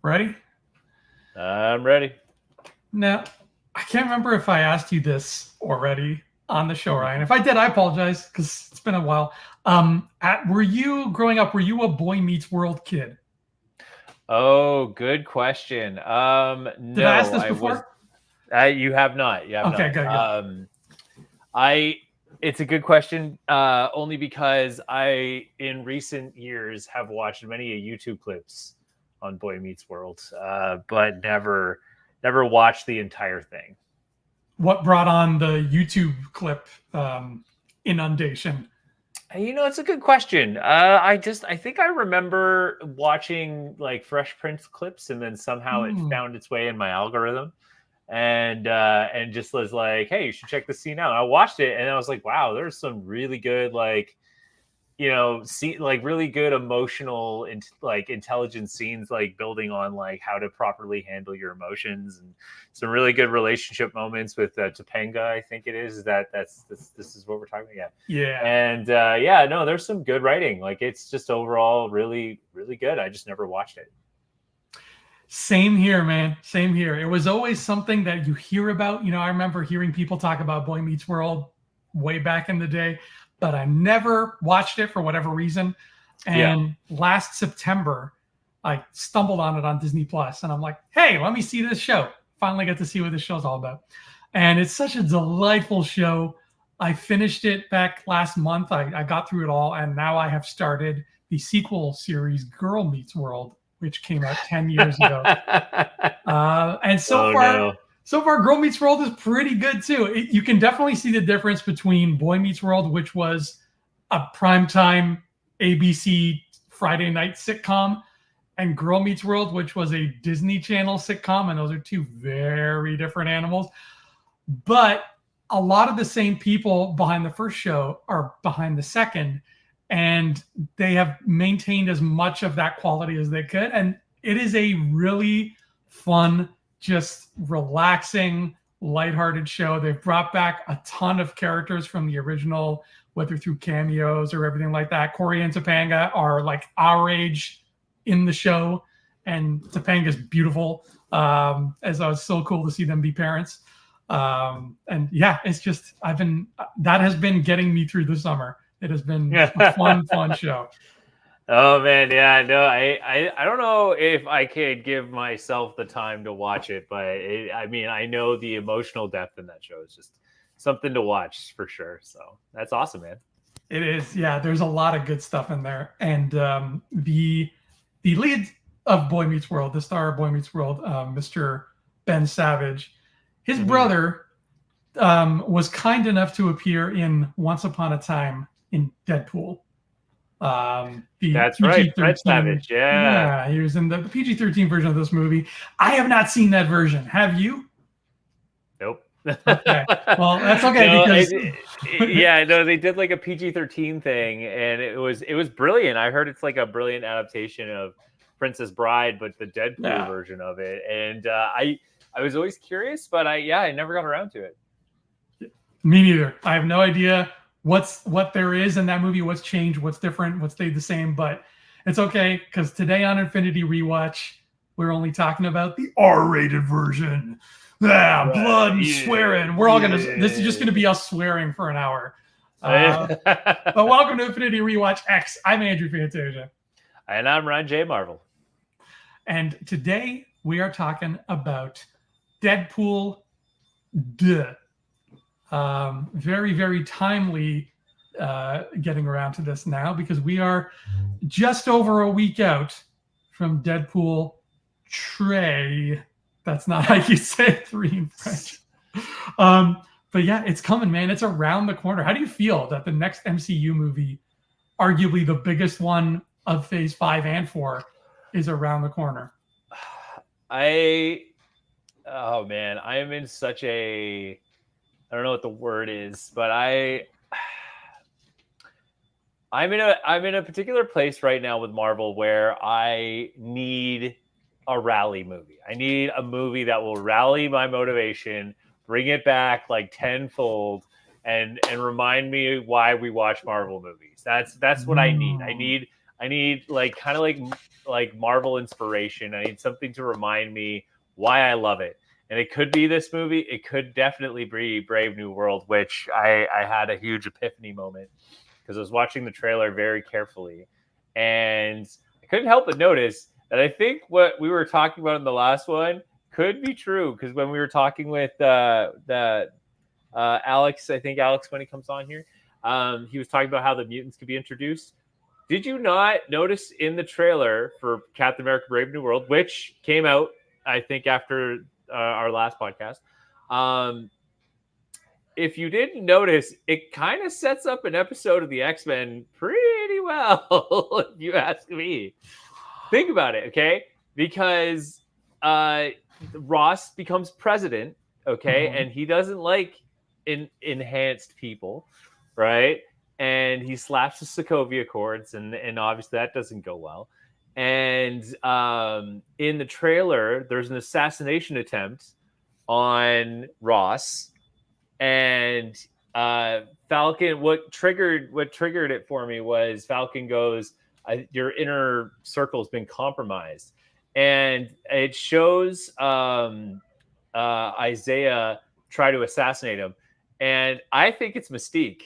Ready? I'm ready. Now, I can't remember if I asked you this already on the show, Ryan. If I did, I apologize because it's been a while. Were you growing up? Were you a Boy Meets World kid? Oh, good question. Did I ask No, this I was. before? You have not. You have Okay, not. good, good. I. It's a good question. Only because I, in recent years, have watched many YouTube clips on Boy Meets World, but never watched the entire thing. What brought on the YouTube clip inundation? It's a good question. I think I remember watching like Fresh Prince clips, and then somehow it found its way in my algorithm, and just was like, hey, you should check this scene out. And I watched it, and I was like, wow, there's some really good really good emotional and like intelligent scenes, like building on like how to properly handle your emotions, and some really good relationship moments with Topanga. I think it is this is what we're talking about. Yeah. And no, there's some good writing. Like it's just overall really really good. I just never watched it. Same here, man. Same here. It was always something that you hear about. I remember hearing people talk about Boy Meets World way back in the day, but I never watched it for whatever reason. And last September, I stumbled on it on Disney Plus, and I'm like, hey, let me see this show. Finally get to see what this show's all about. And it's such a delightful show. I finished it back last month. I got through it all, and now I have started the sequel series, Girl Meets World, which came out 10 years ago. And so far, Girl Meets World is pretty good too. You can definitely see the difference between Boy Meets World, which was a primetime ABC Friday night sitcom, and Girl Meets World, which was a Disney Channel sitcom. And those are two very different animals. But a lot of the same people behind the first show are behind the second, and they have maintained as much of that quality as they could. And it is a really fun, just relaxing, lighthearted show. They've brought back a ton of characters from the original, whether through cameos or everything like that. Corey and Topanga are like our age in the show, and Topanga's beautiful. As I was so cool to see them be parents. And yeah, it's just that has been getting me through the summer. It has been a fun show. Oh man, yeah, no, I don't know if I could give myself the time to watch it, but I know the emotional depth in that show is just something to watch for sure. So that's awesome, man. It is, yeah. There's a lot of good stuff in there, and the lead of Boy Meets World, the star of Boy Meets World, Mr. Ben Savage, his brother was kind enough to appear in Once Upon a Time in Deadpool. That's right, Fred Savage. Yeah, he was in the PG-13 version of this movie. I have not seen that version. Have you? Nope. Okay. Well, that's okay because they did like a PG-13 thing, and it was brilliant. I heard it's like a brilliant adaptation of Princess Bride, but the Deadpool version of it. And I was always curious, but I never got around to it. Me neither. I have no idea what there is in that movie, what's changed, what's different, what stayed the same, but it's okay because today on Infinity Rewatch, we're only talking about the R-rated version. Blood and swearing. We're all this is just gonna be us swearing for an hour. But welcome to Infinity Rewatch X. I'm Andrew Fantasia. And I'm Ryan J. Marvel. And today we are talking about Deadpool. Very, very timely getting around to this now because we are just over a week out from Deadpool 3. That's not how you say 3 in French. But yeah, it's coming, man. It's around the corner. How do you feel that the next MCU movie, arguably the biggest one of Phase 5 and 4, is around the corner? Oh man, I am in such a, I don't know what the word is, but I'm in a particular place right now with Marvel where I need a rally movie. I need a movie that will rally my motivation, bring it back like tenfold, and remind me why we watch Marvel movies. That's what I need. I need like kind of like Marvel inspiration. I need something to remind me why I love it. And it could be this movie. It could definitely be Brave New World, which I had a huge epiphany moment because I was watching the trailer very carefully. And I couldn't help but notice that I think what we were talking about in the last one could be true. Because when we were talking with Alex, I think Alex, when he comes on here, he was talking about how the mutants could be introduced. Did you not notice in the trailer for Captain America Brave New World, which came out, I think, after our last podcast, if you didn't notice, it kind of sets up an episode of the X-Men pretty well, if you ask me. Think about it, okay? Because Ross becomes president, okay? And he doesn't like enhanced people, right? And he slaps the Sokovia Accords, and obviously that doesn't go well. And in the trailer, there's an assassination attempt on Ross, and Falcon. What triggered it for me was Falcon goes, "Your inner circle's been compromised," and it shows Isaiah try to assassinate him, and I think it's Mystique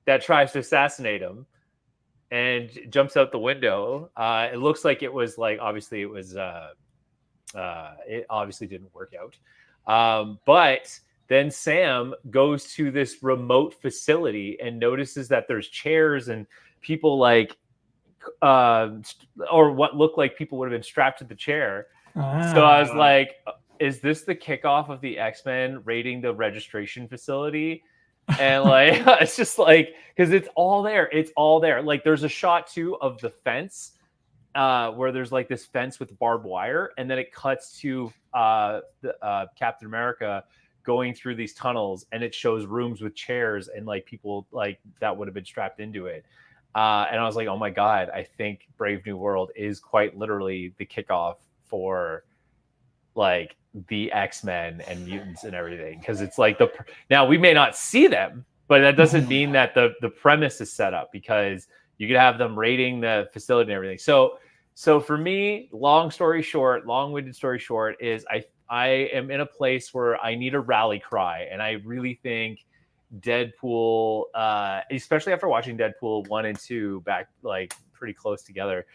that tries to assassinate him and jumps out the window. It looks like it was like, obviously it was it obviously didn't work out, but then Sam goes to this remote facility and notices that there's chairs and people like or what looked like people would have been strapped to the chair. So I was like, is this the kickoff of the X-Men raiding the registration facility? And like, it's just like, because it's all there. Like, there's a shot too of the fence where there's like this fence with barbed wire, and then it cuts to Captain America going through these tunnels, and it shows rooms with chairs and like people like that would have been strapped into it. And I was like, oh my God, I think Brave New World is quite literally the kickoff for like the X-Men and mutants and everything. Because it's like now we may not see them, but that doesn't mean that the premise is set up, because you could have them raiding the facility and everything. So for me, long-winded story short, is I am in a place where I need a rally cry. And I really think Deadpool, especially after watching Deadpool 1 and 2 back like pretty close together,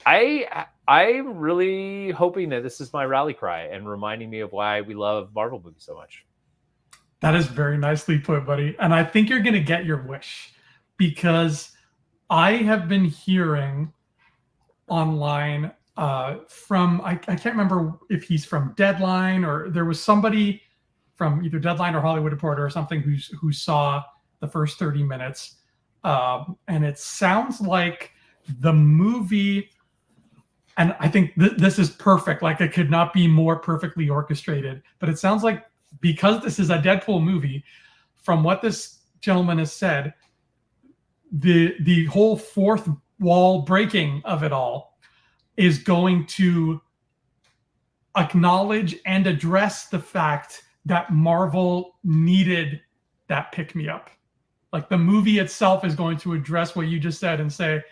I'm really hoping that this is my rally cry and reminding me of why we love Marvel movies so much. That is very nicely put, buddy. And I think you're going to get your wish, because I have been hearing online from, I can't remember if he's from Deadline, or there was somebody from either Deadline or Hollywood Reporter or something who saw the first 30 minutes. And it sounds like the movie, and I think this is perfect, like it could not be more perfectly orchestrated, but it sounds like, because this is a Deadpool movie, from what this gentleman has said, the whole fourth wall breaking of it all is going to acknowledge and address the fact that Marvel needed that pick-me-up. Like, the movie itself is going to address what you just said and say,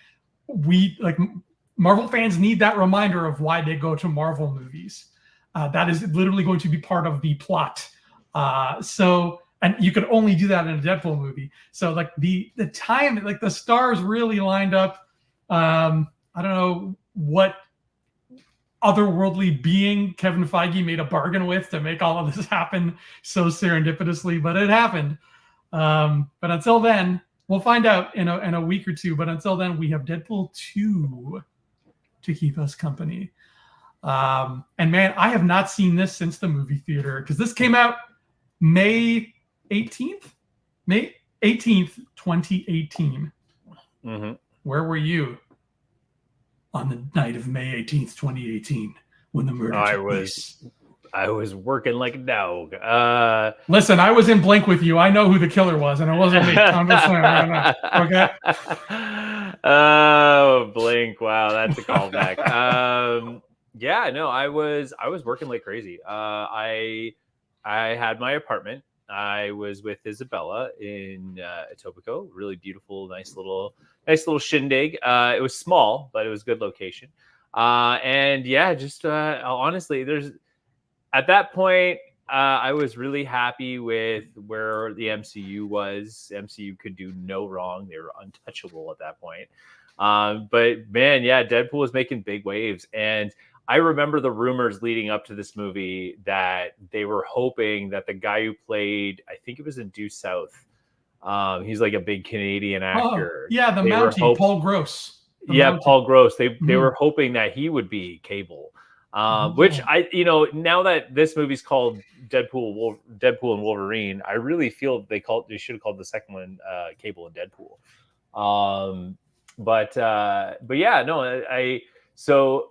Marvel fans need that reminder of why they go to Marvel movies. That is literally going to be part of the plot. And you could only do that in a Deadpool movie. So like the time, like the stars really lined up. I don't know what otherworldly being Kevin Feige made a bargain with to make all of this happen so serendipitously, but it happened. But until then, we'll find out in a week or two. But until then, we have Deadpool 2 to keep us company. And man, I have not seen this since the movie theater, because this came out May 18th, 2018. Mm-hmm. Where were you on the night of May 18th, 2018, when the murder took place? I was working like a dog. Listen, I was in blank with you. I know who the killer was, and it wasn't me. I'm just saying right now. Okay. Oh, Blink. Wow, that's a callback. Yeah, no, I was working like crazy. I had my apartment. I was with Isabella in Etobicoke. Really beautiful, nice nice little shindig. It was small, but it was good location. And yeah, just honestly, there's at that point, I was really happy with where the MCU was. MCU could do no wrong; they were untouchable at that point. But man, yeah, Deadpool was making big waves, and I remember the rumors leading up to this movie that they were hoping that the guy who played, I think it was in Due South, he's like a big Canadian actor. Yeah, the Mountie, Paul Gross. Paul Gross. They were hoping that he would be Cable. Which now that this movie's called Deadpool and Wolverine, I really feel they should have called the second one Cable and Deadpool. But yeah, no, so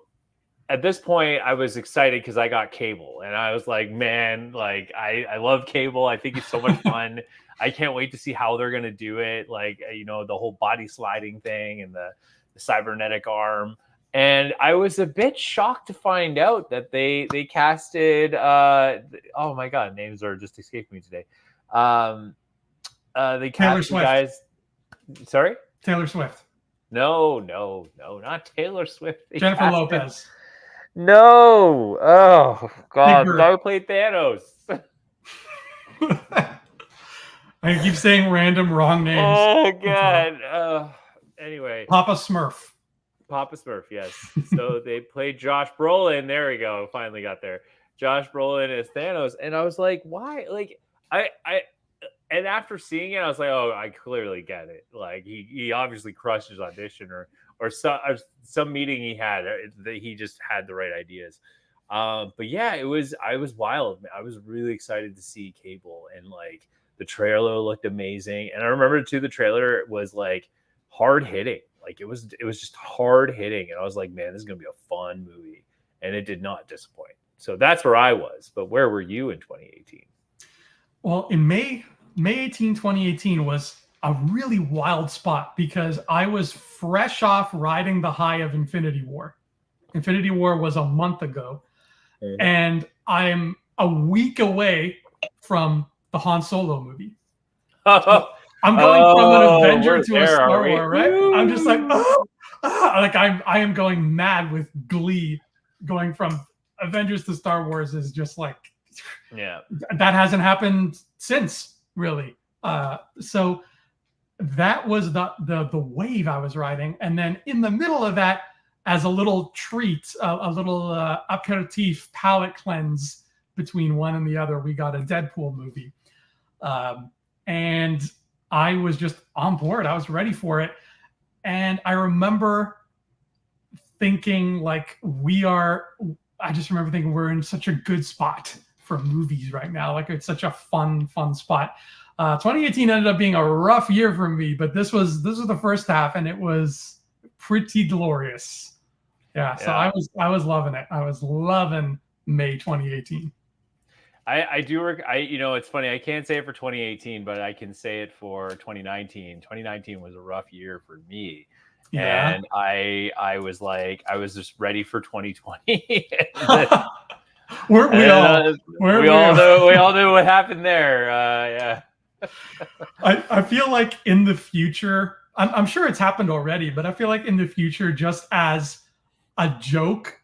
at this point I was excited because I got Cable, and I was like, man, like I love Cable. I think it's so much fun. I can't wait to see how they're gonna do it. Like, the whole body sliding thing and the cybernetic arm. And I was a bit shocked to find out that they casted oh my god, names are just escaping me today. They cast guys. Sorry? Taylor Swift. No, not Taylor Swift. Jennifer Lopez. No. Oh god, the guy who played Thanos. I keep saying random wrong names. Oh god. Anyway. Papa Smurf, yes. So they played Josh Brolin. There we go. Finally got there. Josh Brolin as Thanos, and I was like, why? Like, and after seeing it, I was like, oh, I clearly get it. Like, he obviously crushed his audition, or some meeting he had that he just had the right ideas. But yeah, I was wild. I was really excited to see Cable, and like the trailer looked amazing. And I remember too, the trailer was like hard hitting. Like it was just hard hitting, and I was like, man, this is gonna be a fun movie, and it did not disappoint. So that's where I was. But where were you in 2018? Well, in May 18, 2018 was a really wild spot because I was fresh off riding the high of Infinity War. Infinity War was a month ago, and I'm a week away from the Han Solo movie. So I'm going from an Avenger to a Star Wars, right? Woo! I'm just like, like I am going mad with glee. Going from Avengers to Star Wars is just like, yeah, that hasn't happened since, really. So that was the wave I was riding, and then in the middle of that, as a little treat, a little aperitif palate cleanse between one and the other, we got a Deadpool movie, and I was just on board. I was ready for it. And I remember thinking like I just remember thinking we're in such a good spot for movies right now. Like it's such a fun spot. 2018 ended up being a rough year for me, but this was the first half, and it was pretty glorious. Yeah. So I was loving it. I was loving May 2018. I do work. It's funny. I can't say it for 2018, but I can say it for 2019. 2019 was a rough year for me. Yeah. And I was just ready for 2020. we all knew what happened there. Yeah. I feel like in the future, I'm sure it's happened already, but I feel like in the future, just as a joke,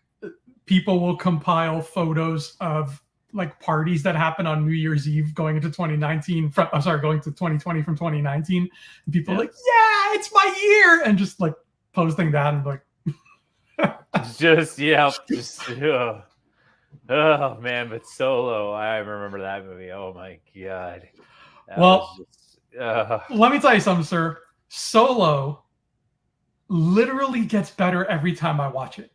people will compile photos of like parties that happen on New Year's Eve going into 2019 going to 2020 from 2019, and people are like, yeah, it's my year, and just like posting that and like oh man. But Solo, I remember that movie. Oh my god. Let me tell you something, sir. Solo literally gets better every time I watch it.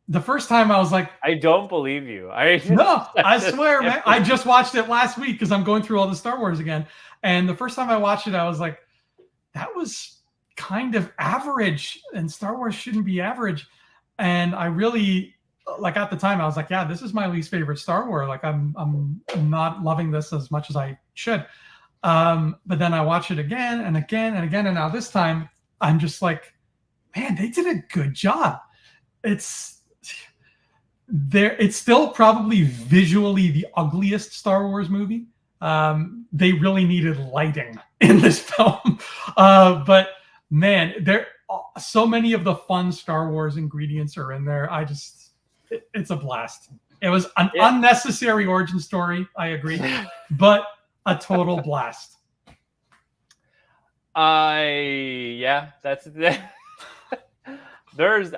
The first time I was like, I don't believe you. No, I swear, man. I just watched it last week because I'm going through all the Star Wars again. And the first time I watched it, I was like, that was kind of average, and Star Wars shouldn't be average. And I really, like at the time, I was like, yeah, this is my least favorite Star Wars. Like I'm not loving this as much as I should. But then I watch it again and again and again. And now this time I'm just like, man, they did a good job. It's still probably visually the ugliest Star Wars movie. They really needed lighting in this film. But man, there so many of the fun Star Wars ingredients are in there. It's a blast. It was an unnecessary origin story, I agree, but a total blast. That's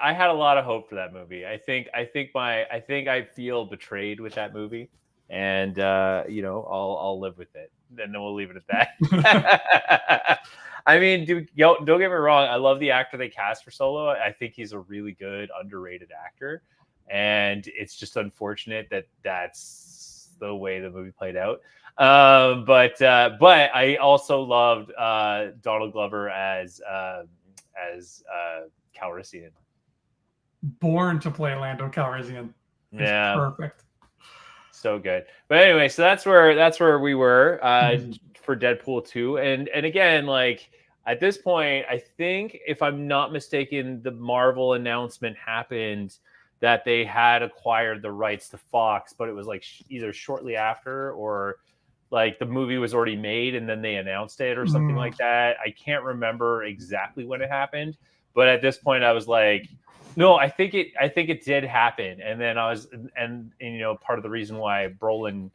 I had a lot of hope for that movie. I think I feel betrayed with that movie, and I'll live with it. Then we'll leave it at that. I mean, don't get me wrong. I love the actor they cast for Solo. I think he's a really good, underrated actor, and it's just unfortunate that that's the way the movie played out. But I also loved Donald Glover as Calrissian. Born to play Lando Calrissian. It's perfect. So good. But anyway, so that's where we were for Deadpool 2. And again, like at this point, I think if I'm not mistaken, the Marvel announcement happened that they had acquired the rights to Fox, but it was like either shortly after or like the movie was already made and then they announced it or something like that. I can't remember exactly when it happened, but at this point I was like, no, I think it did happen. And then and part of the reason why Brolin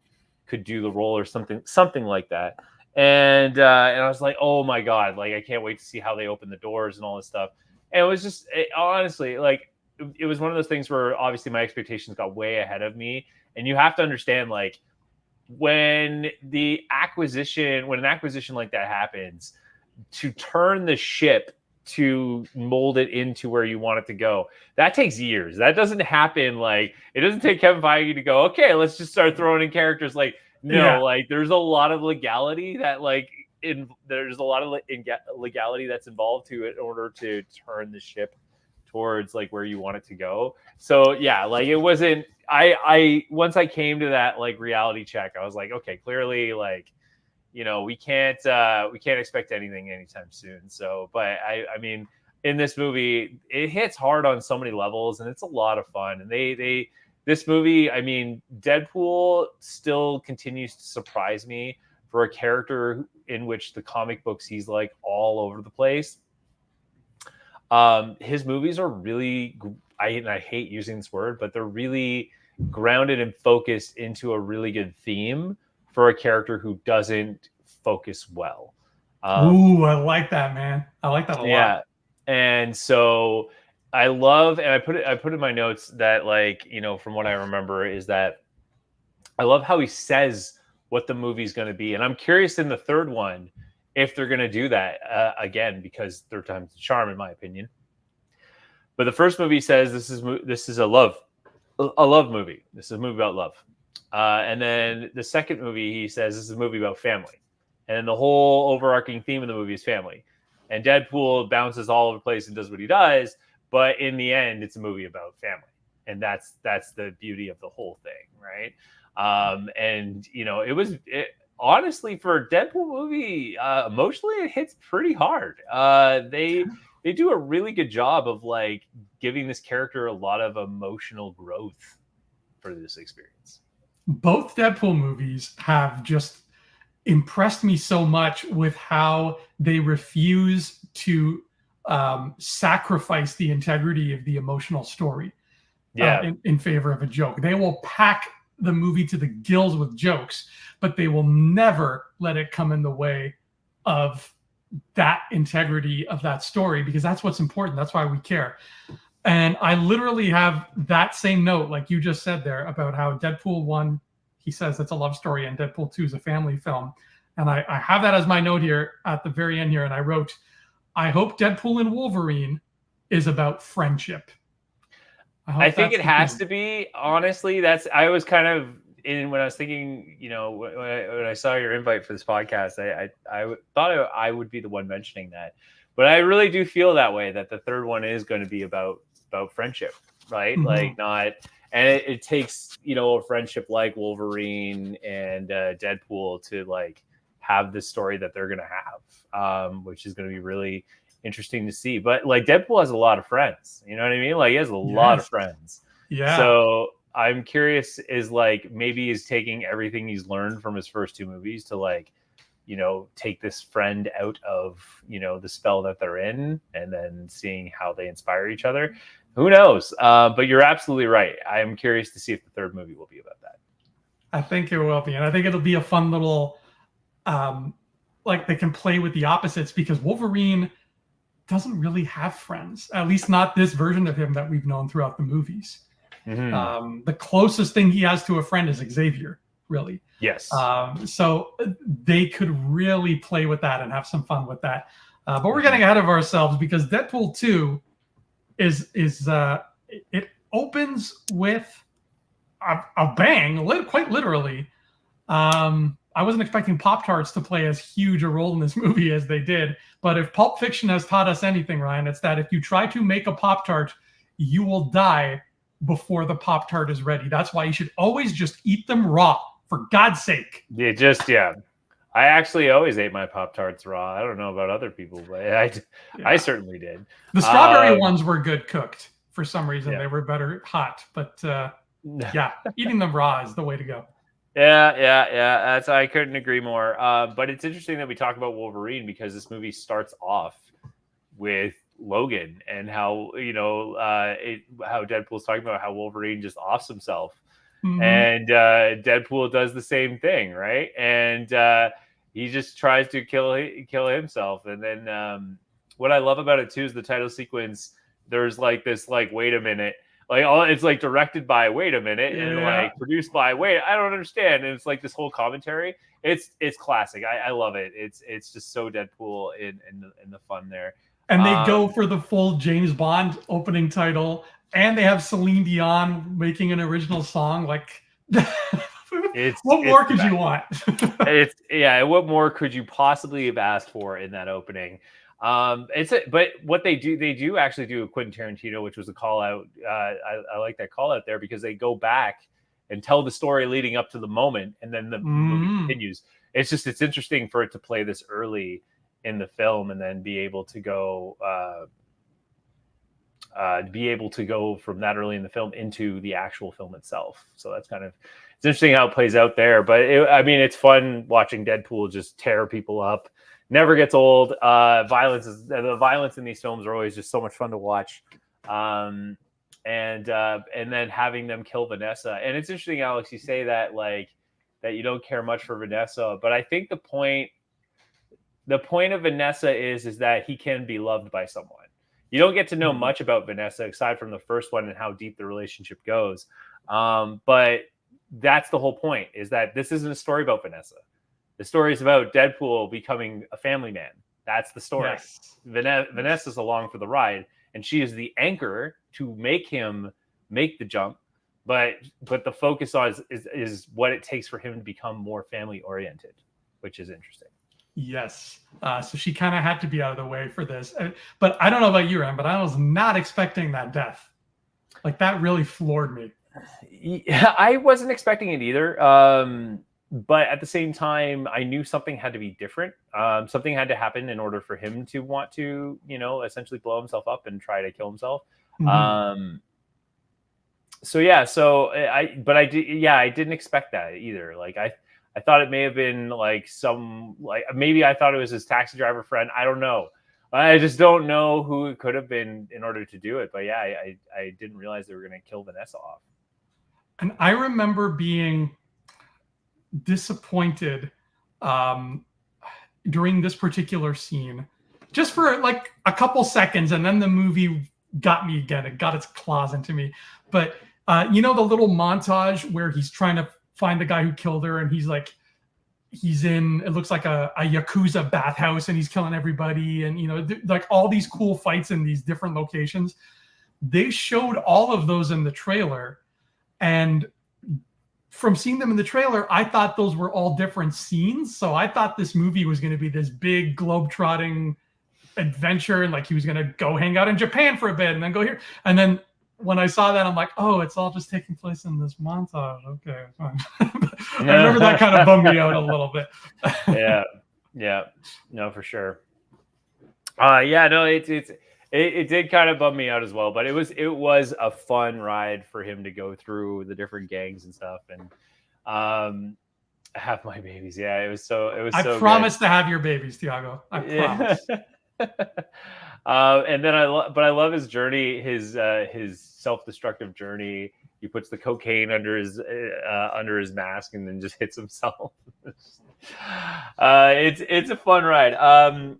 could do the role or something like that. And I was like, oh my God, like I can't wait to see how they open the doors and all this stuff. And it was just honestly, like it was one of those things where obviously my expectations got way ahead of me. And you have to understand, like, when an acquisition like that happens, to turn the ship to mold it into where you want it to go, that takes years. That doesn't happen. Like, it doesn't take Kevin Feige to go, okay, let's just start throwing in characters. Like, no, like there's a lot of legality that there's a lot of legality that's involved in order to turn the ship towards like where you want it to go. So yeah, like it wasn't, I once I came to that like reality check, I was like, okay, clearly like, we can't expect anything anytime soon. So, but I mean, in this movie, it hits hard on so many levels and it's a lot of fun. And this movie, I mean, Deadpool still continues to surprise me for a character in which the comic books, he's like all over the place. His movies are really, I hate using this word, but they're really grounded and focused into a really good theme for a character who doesn't focus well. Ooh, I like that, man. I like that a lot. Yeah. And so I love, and I put in my notes that, like, from what I remember is that I love how he says what the movie's going to be. And I'm curious in the third one if they're going to do that again, because third time's the charm, in my opinion. But the first movie says this is a love movie. This is a movie about love. And then the second movie, he says this is a movie about family. And then the whole overarching theme of the movie is family. And Deadpool bounces all over the place and does what he does. But in the end, it's a movie about family. And that's the beauty of the whole thing, right? And, honestly, for a Deadpool movie, emotionally, it hits pretty hard. They do a really good job of like giving this character a lot of emotional growth for this experience. Both Deadpool movies have just impressed me so much with how they refuse to sacrifice the integrity of the emotional story in favor of a joke. They will pack the movie to the gills with jokes, but they will never let it come in the way of that integrity of that story, because that's what's important. That's why we care. And I literally have that same note, like you just said there, about how Deadpool 1, he says it's a love story, and Deadpool 2 is a family film. And I have that as my note here at the very end here. And I wrote, I hope Deadpool and Wolverine is about friendship. I think it has to be. Honestly, I was kind of when I was thinking, when I saw your invite for this podcast, I thought I would be the one mentioning that. But I really do feel that way, that the third one is going to be about friendship, right? Mm-hmm. Like not, and it takes, a friendship like Wolverine and Deadpool to like have this story that they're going to have, which is going to be really interesting to see. But like Deadpool has a lot of friends, you know what I mean? Like he has a lot of friends. Yeah. So I'm curious, is like maybe he's taking everything he's learned from his first two movies to like take this friend out of, the spell that they're in, and then seeing how they inspire each other. Who knows? But you're absolutely right. I am curious to see if the third movie will be about that. I think it will be. And I think it'll be a fun little, like they can play with the opposites, because Wolverine doesn't really have friends, at least not this version of him that we've known throughout the movies. Mm-hmm. The closest thing he has to a friend is Xavier, really. Yes. So they could really play with that and have some fun with that. But we're getting ahead of ourselves, because Deadpool 2 it opens with a bang, quite literally. I wasn't expecting Pop-Tarts to play as huge a role in this movie as they did. But if Pulp Fiction has taught us anything, Ryan, it's that if you try to make a Pop-Tart, you will die before the Pop-Tart is ready. That's why you should always just eat them raw, for God's sake. Yeah. I actually always ate my Pop-Tarts raw. I don't know about other people, but I certainly did. The strawberry ones were good cooked. For some reason, they were better hot. But yeah, eating them raw is the way to go. Yeah. I couldn't agree more. But it's interesting that we talk about Wolverine, because this movie starts off with Logan and how how Deadpool's talking about how Wolverine just offs himself, and Deadpool does the same thing, right? And he just tries to kill himself. And then what I love about it too is the title sequence. There's like this, like, wait a minute. Like, it's like directed by wait a minute, and like produced by wait, I don't understand. And it's like this whole commentary. It's classic. I love it. It's just so Deadpool in the fun there. And they go for the full James Bond opening title, and they have Celine Dion making an original song. Like, what more could you want? What more could you possibly have asked for in that opening? But what they do actually do a Quentin Tarantino, which was a call out. I like that call out there, because they go back and tell the story leading up to the moment, and then the movie continues. It's interesting for it to play this early in the film, and then be able to go from that early in the film into the actual film itself. So it's interesting how it plays out there. But it's fun watching Deadpool just tear people up. Never gets old. The violence in these films are always just so much fun to watch. And then having them kill Vanessa. And it's interesting, Alex, you say that that you don't care much for Vanessa, but I think the point of Vanessa is that he can be loved by someone. You don't get to know much about Vanessa aside from the first one and how deep the relationship goes. But that's the whole point, is that this isn't a story about Vanessa. The story is about Deadpool becoming a family man. That's the story. Yes. Vanessa's along for the ride, and she is the anchor to make him make the jump. But the focus on is what it takes for him to become more family oriented, which is interesting. Yes. So she kind of had to be out of the way for this. But I don't know about you, Ren, but I was not expecting that death. Like, that really floored me. Yeah, I wasn't expecting it either. But at the same time, I knew something had to be different. Something had to happen in order for him to want to, essentially blow himself up and try to kill himself. I didn't expect that either. Like, I thought it may have been like maybe I thought it was his taxi driver friend. I don't know. I just don't know who it could have been in order to do it. But yeah, I didn't realize they were going to kill Vanessa off. And I remember being disappointed during this particular scene, just for like a couple seconds, and then the movie got me again. It got its claws into me. But the little montage where he's trying to find the guy who killed her, and he's in, it looks like a Yakuza bathhouse, and he's killing everybody, and like all these cool fights in these different locations. They showed all of those in the trailer, and from seeing them in the trailer, I thought those were all different scenes. So I thought this movie was going to be this big globe-trotting adventure, and like he was going to go hang out in Japan for a bit and then go here. And then when I saw that, I'm like, oh, it's all just taking place in this montage. Okay, fine. I remember that kind of bummed me out a little bit. Yeah, no, for sure. It did kind of bum me out as well, but it was a fun ride for him to go through the different gangs and stuff. And Have my babies. Yeah, it was so I good. promise to have your babies, Tiago. I Yeah. promise. And then I love his journey, his self-destructive journey. He puts the cocaine under his mask and then just hits himself. It's a fun ride.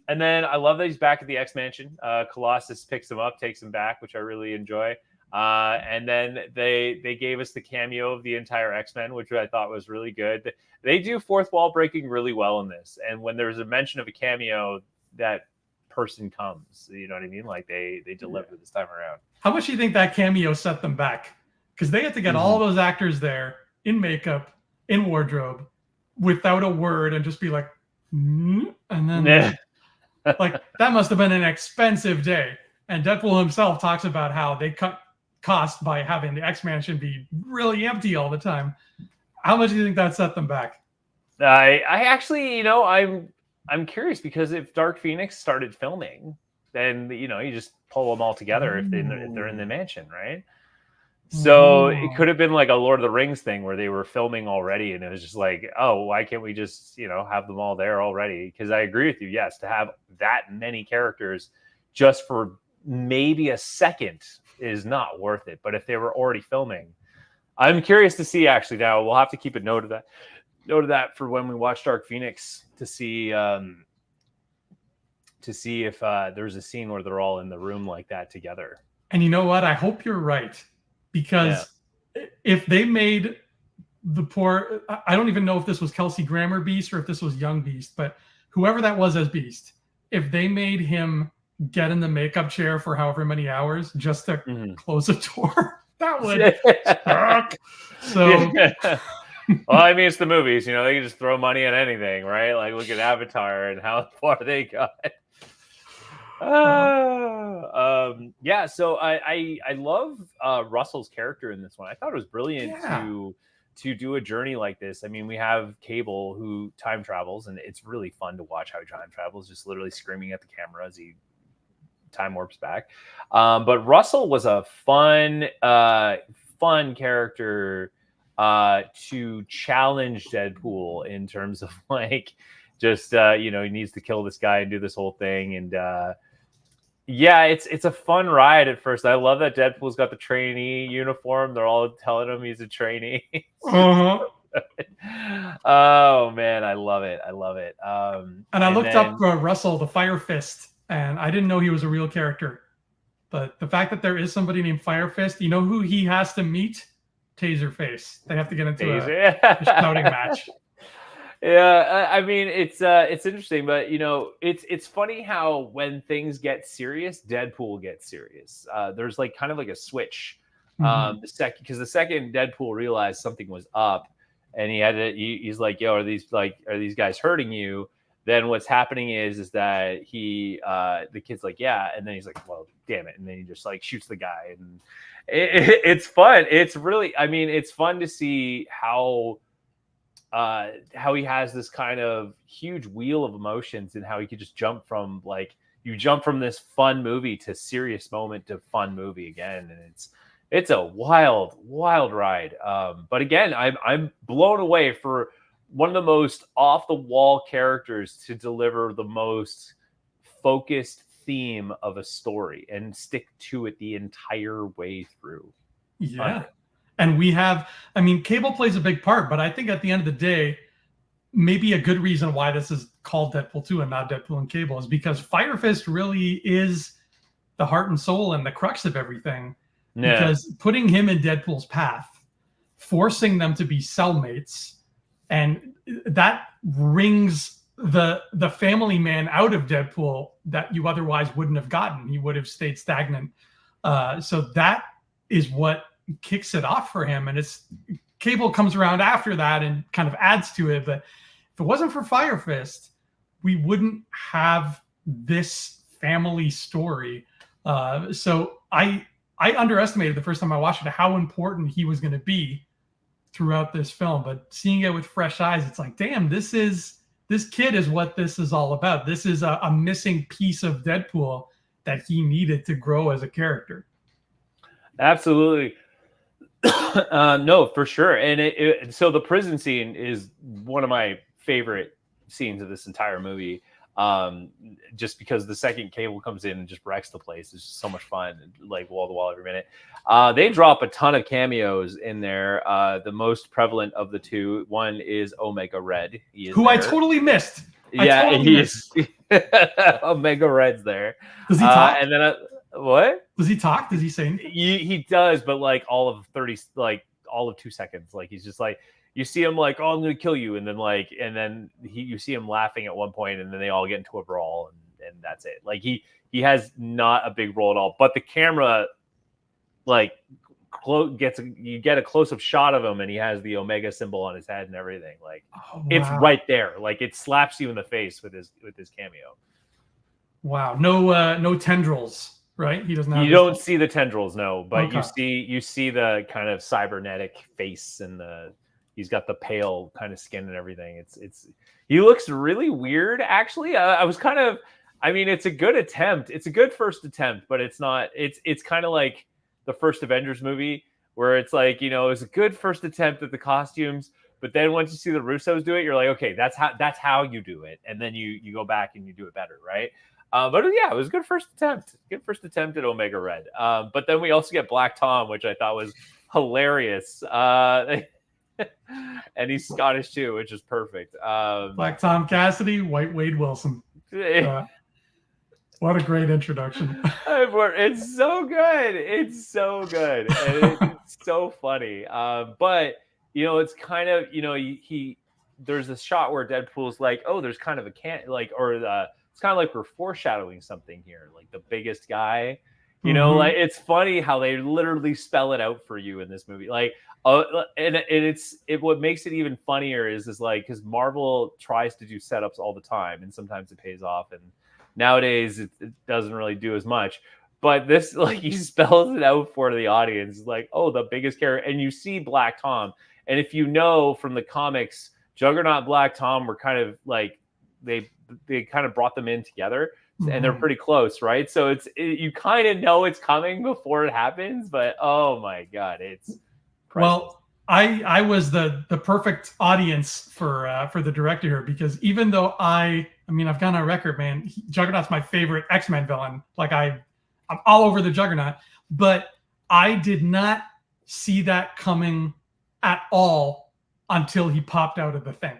And then I love that he's back at the X Mansion. Colossus picks him up, takes him back, which I really enjoy. And then they gave us the cameo of the entire X-Men, which I thought was really good. They do fourth wall breaking really well in this. And when there's a mention of a cameo, that person comes. You know what I mean? Like they deliver this time around. How much do you think that cameo set them back? Because they had to get all those actors there in makeup, in wardrobe, without a word, and just be like, and then like that must have been an expensive day. And Deadpool himself talks about how they cut cost by having the X Mansion be really empty all the time. How much do you think that set them back? I actually, I'm curious, because if Dark Phoenix started filming, then you just pull them all together if they're in the mansion, right? So it could have been like a Lord of the Rings thing where they were filming already, and it was just like, oh, why can't we just have them all there already? Because I agree with you, yes, to have that many characters just for maybe a second is not worth it. But if they were already filming, I'm curious to see. Actually, now we'll have to keep a note of that for when we watch Dark Phoenix to see if there's a scene where they're all in the room like that together. And you know what? I hope you're right, because if they made the poor, I don't even know if this was Kelsey Grammer Beast or if this was Young Beast, but whoever that was as Beast, if they made him get in the makeup chair for however many hours just to close a door, that would suck. So, well, I mean, it's the movies, they can just throw money at anything, right? Like look at Avatar and how far they got. Yeah, so I love Russell's character in this one. I thought it was brilliant to do a journey like this. I mean, we have Cable who time travels, and it's really fun to watch how he time travels, just literally screaming at the camera as he time warps back. But Russell was a fun character to challenge Deadpool in terms of like just he needs to kill this guy and do this whole thing. And it's a fun ride at first. I love that Deadpool's got the trainee uniform. They're all telling him he's a trainee. Oh man, I love it. And I looked up Russell, the Fire Fist, and I didn't know he was a real character. But the fact that there is somebody named Fire Fist, you know who he has to meet? Taserface. They have to get into a shouting match. Yeah, I mean it's interesting, but it's funny how when things get serious, Deadpool gets serious. There's like kind of like a switch. The second Deadpool realized something was up, and he's like, "Yo, are these guys hurting you?" Then what's happening is that the kid's like, "Yeah," and then he's like, "Well, damn it," and then he just like shoots the guy, and it's fun. It's really, I mean, it's fun to see how he has this kind of huge wheel of emotions, and how he could just jump from this fun movie to serious moment to fun movie again, and it's a wild ride. But again, I'm blown away for one of the most off the wall characters to deliver the most focused theme of a story and stick to it the entire way through. Yeah. And we have, I mean, Cable plays a big part, but I think at the end of the day, maybe a good reason why this is called Deadpool 2 and not Deadpool and Cable is because Fire Fist really is the heart and soul and the crux of everything. Yeah. Because putting him in Deadpool's path, forcing them to be cellmates, and that wrings the family man out of Deadpool that you otherwise wouldn't have gotten. He would have stayed stagnant. So that is what kicks it off for him. And Cable comes around after that and kind of adds to it. But if it wasn't for Fire Fist, we wouldn't have this family story. So I underestimated the first time I watched it how important he was going to be throughout this film. But seeing it with fresh eyes, it's like, damn, this kid is what this is all about. This is a missing piece of Deadpool that he needed to grow as a character. Absolutely. No, for sure. And so the prison scene is one of my favorite scenes of this entire movie. Just because the second Cable comes in and just wrecks the place. It's just so much fun, like wall to wall every minute. They drop a ton of cameos in there. The most prevalent of the two, one is Omega Red. Who there. I totally missed. Yeah, he is. Omega Red's there. Does he talk? And then what? Does he talk? Does he say anything? He does, but like all of 2 seconds. Like he's just like, you see him like, oh, I'm gonna kill you, and then you see him laughing at one point, and then they all get into a brawl, and that's it. Like he has not a big role at all, but the camera like you get a close-up shot of him, and he has the Omega symbol on his head and everything. Like It's right there. Like it slaps you in the face with his cameo. Wow. No tendrils. Right, he doesn't. You don't see the tendrils, no, but okay. you see the kind of cybernetic face, and he's got the pale kind of skin and everything. He looks really weird, actually. I was kind of, I mean, it's a good attempt. It's a good first attempt, but it's not. It's kind of like the first Avengers movie, where it's like, you know, it's a good first attempt at the costumes, but then once you see the Russos do it, you're like, okay, that's how you do it, and then you go back and you do it better, right? But yeah, it was a good first attempt. Good first attempt at Omega Red. But then we also get Black Tom, which I thought was hilarious. And he's Scottish too, which is perfect. Black Tom Cassidy, White Wade Wilson. What a great introduction. It's so good. It's so good. And it's so funny. But, you know, it's kind of, you know, there's this shot where Deadpool's like, oh, there's kind of it's kind of like we're foreshadowing something here, like the biggest guy, you know, like it's funny how they literally spell it out for you in this movie. Like, what makes it even funnier is like, because Marvel tries to do setups all the time, and sometimes it pays off, and nowadays it doesn't really do as much. But this, like, he spells it out for the audience, like, oh, the biggest character, and you see Black Tom, and if you know from the comics, Juggernaut, Black Tom were kind of like they kind of brought them in together, and they're pretty close, right? So you kind of know it's coming before it happens, but oh my god, it's priceless. Well, I was the perfect audience for the director here, because even though I mean, I've gone on record, man, Juggernaut's my favorite X-Men villain. Like I'm all over the Juggernaut, but I did not see that coming at all until he popped out of the thing.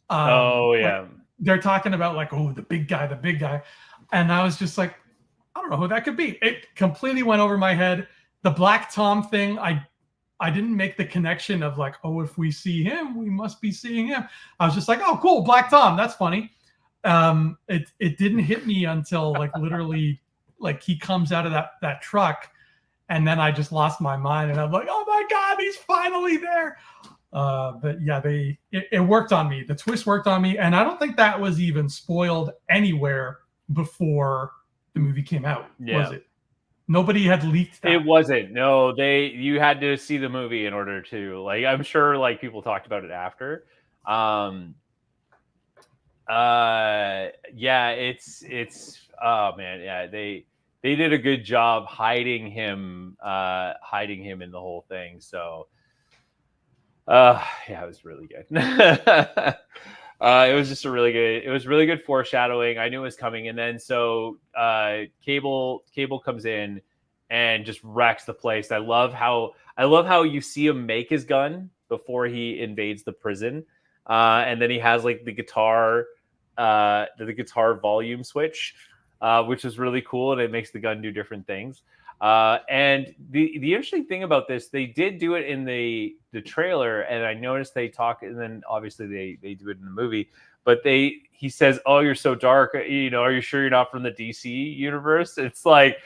Oh yeah. Like, they're talking about like, oh, the big guy. And I was just like, I don't know who that could be. It completely went over my head. The Black Tom thing, I didn't make the connection of like, oh, if we see him, we must be seeing him. I was just like, oh, cool, Black Tom, that's funny. It didn't hit me until like literally like he comes out of that truck, and then I just lost my mind, and I'm like, oh my god, he's finally there. But yeah, it worked on me. The twist worked on me, and I don't think that was even spoiled anywhere before the movie came out. Yeah. Was it? Nobody had leaked that. It wasn't. No, you had to see the movie in order to, like, I'm sure like people talked about it after. Yeah, it's oh man, yeah, they did a good job hiding him in the whole thing. So yeah, it was really good. It was just really good foreshadowing. I knew it was coming. And then so Cable comes in and just wrecks the place. I love how you see him make his gun before he invades the prison. And then he has like the guitar volume switch, which is really cool, and it makes the gun do different things. And the interesting thing about this, they did do it in the trailer, and I noticed they talk, and then obviously they do it in the movie, but he says, oh, you're so dark, you know, are you sure you're not from the DC universe? It's like,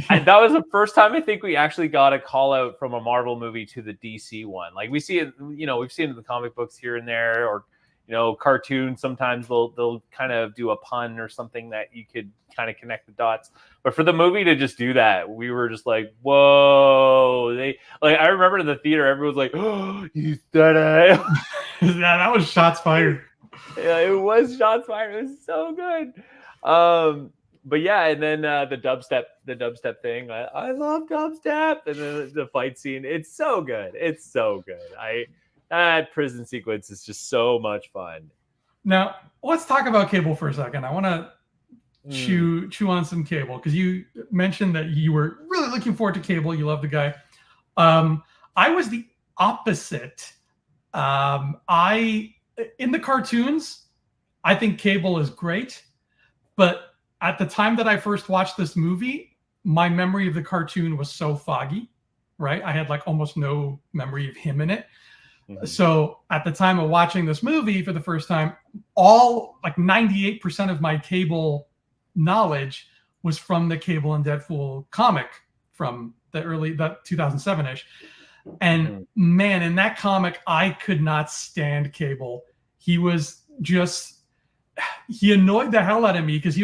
that was the first time I think we actually got a call out from a Marvel movie to the DC one. Like we see it, you know, we've seen it in the comic books here and there, or, you know, cartoons, sometimes they'll kind of do a pun or something that you could kind of connect the dots. But for the movie to just do that, we were just like, whoa. I remember in the theater, everyone was like, oh, you said it. Yeah, that was shots fired. Yeah, it was shots fired. It was so good. but yeah, and then the dubstep thing. I love dubstep, and then the fight scene. It's so good. It's so good. That prison sequence is just so much fun. Now let's talk about Cable for a second. I want to chew on some Cable because you mentioned that you were really looking forward to Cable. You love the guy. I was the opposite. In the cartoons, I think Cable is great, but at the time that I first watched this movie, my memory of the cartoon was so foggy, right? I had like almost no memory of him in it. Mm-hmm. So at the time of watching this movie for the first time, all like 98% of my Cable knowledge was from the Cable and Deadpool comic from the 2007-ish. And man, in that comic, I could not stand Cable. He annoyed the hell out of me because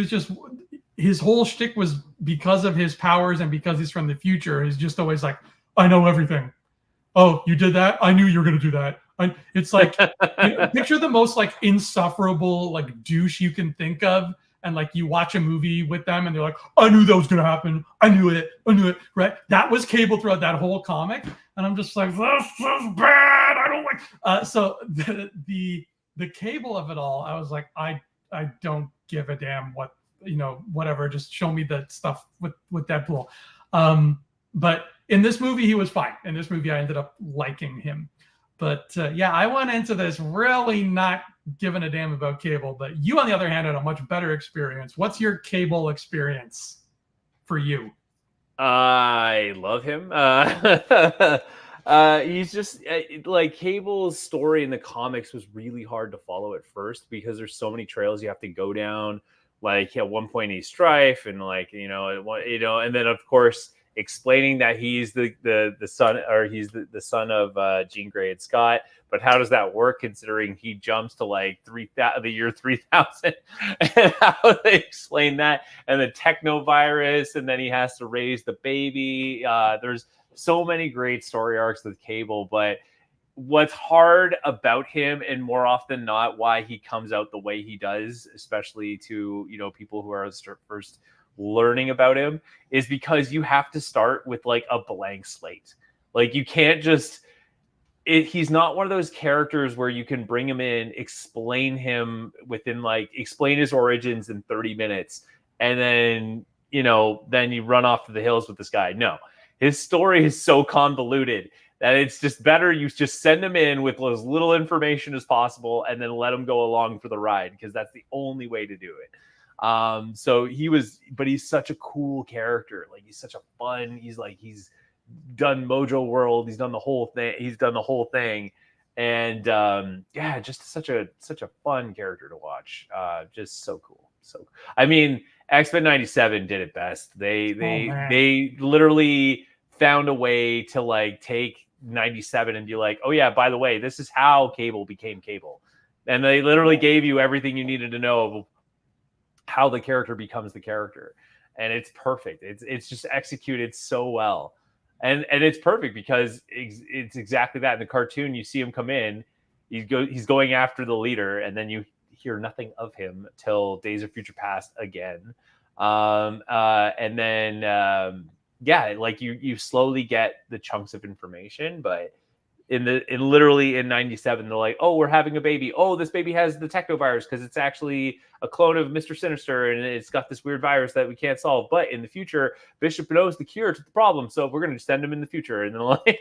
his whole shtick was because of his powers and because he's from the future. He's just always like, I know everything. Oh, you did that? I knew you were going to do that. It's like, picture the most like insufferable like douche you can think of. And like you watch a movie with them and they're like, I knew that was going to happen. I knew it. Right. That was Cable throughout that whole comic. And I'm just like, this is bad. I don't like, so the Cable of it all, I was like, I don't give a damn what, whatever, just show me the stuff with Deadpool. But in this movie, he was fine. In this movie, I ended up liking him. But yeah, I went into this really not giving a damn about Cable. But you, on the other hand, had a much better experience. What's your Cable experience for you? I love him. He's just like Cable's story in the comics was really hard to follow at first because there's so many trails you have to go down. Like at one point he's Strife, and like and then of course explaining that he's the son, or he's the son of Jean Grey and Scott. But how does that work considering he jumps to like the year 3000? And how they explain that, and the technovirus, and then he has to raise the baby. There's so many great story arcs with Cable, but what's hard about him, and more often than not why he comes out the way he does, especially to people who are first learning about him, is because you have to start with like a blank slate. Like you can't just he's not one of those characters where you can bring him in, explain him explain his origins in 30 minutes and then you run off to the hills with this guy. No, his story is so convoluted that it's just better you just send him in with as little information as possible and then let him go along for the ride, because that's the only way to do it. So but he's such a cool character. Like he's such a fun, he's done Mojo World. He's done the whole thing. And yeah, just such a fun character to watch. Just so cool. So, I mean, X-Men 97 did it best. They literally found a way to like take 97 and be like, oh yeah, by the way, this is how Cable became Cable. And they literally gave you everything you needed to know of how the character becomes the character. And it's perfect. It's just executed so well. And it's perfect because it's exactly that. In the cartoon, you see him come in, he's going after the leader, and then you hear nothing of him till Days of Future Past again. And then like you slowly get the chunks of information, but in 97, they're like, oh, we're having a baby. Oh, this baby has the technovirus because it's actually a clone of Mr. Sinister, and it's got this weird virus that we can't solve. But in the future, Bishop knows the cure to the problem, so we're going to send him in the future. And then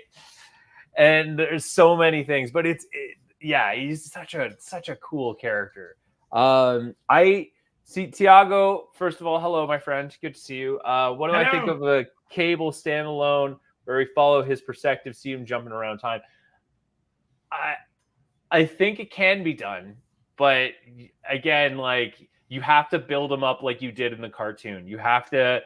and there's so many things, but he's such a cool character. I see Tiago. First of all, hello, my friend. Good to see you. What do I think of a Cable standalone where we follow his perspective, see him jumping around time? I think it can be done, but again, like you have to build him up like you did in the cartoon. You have to,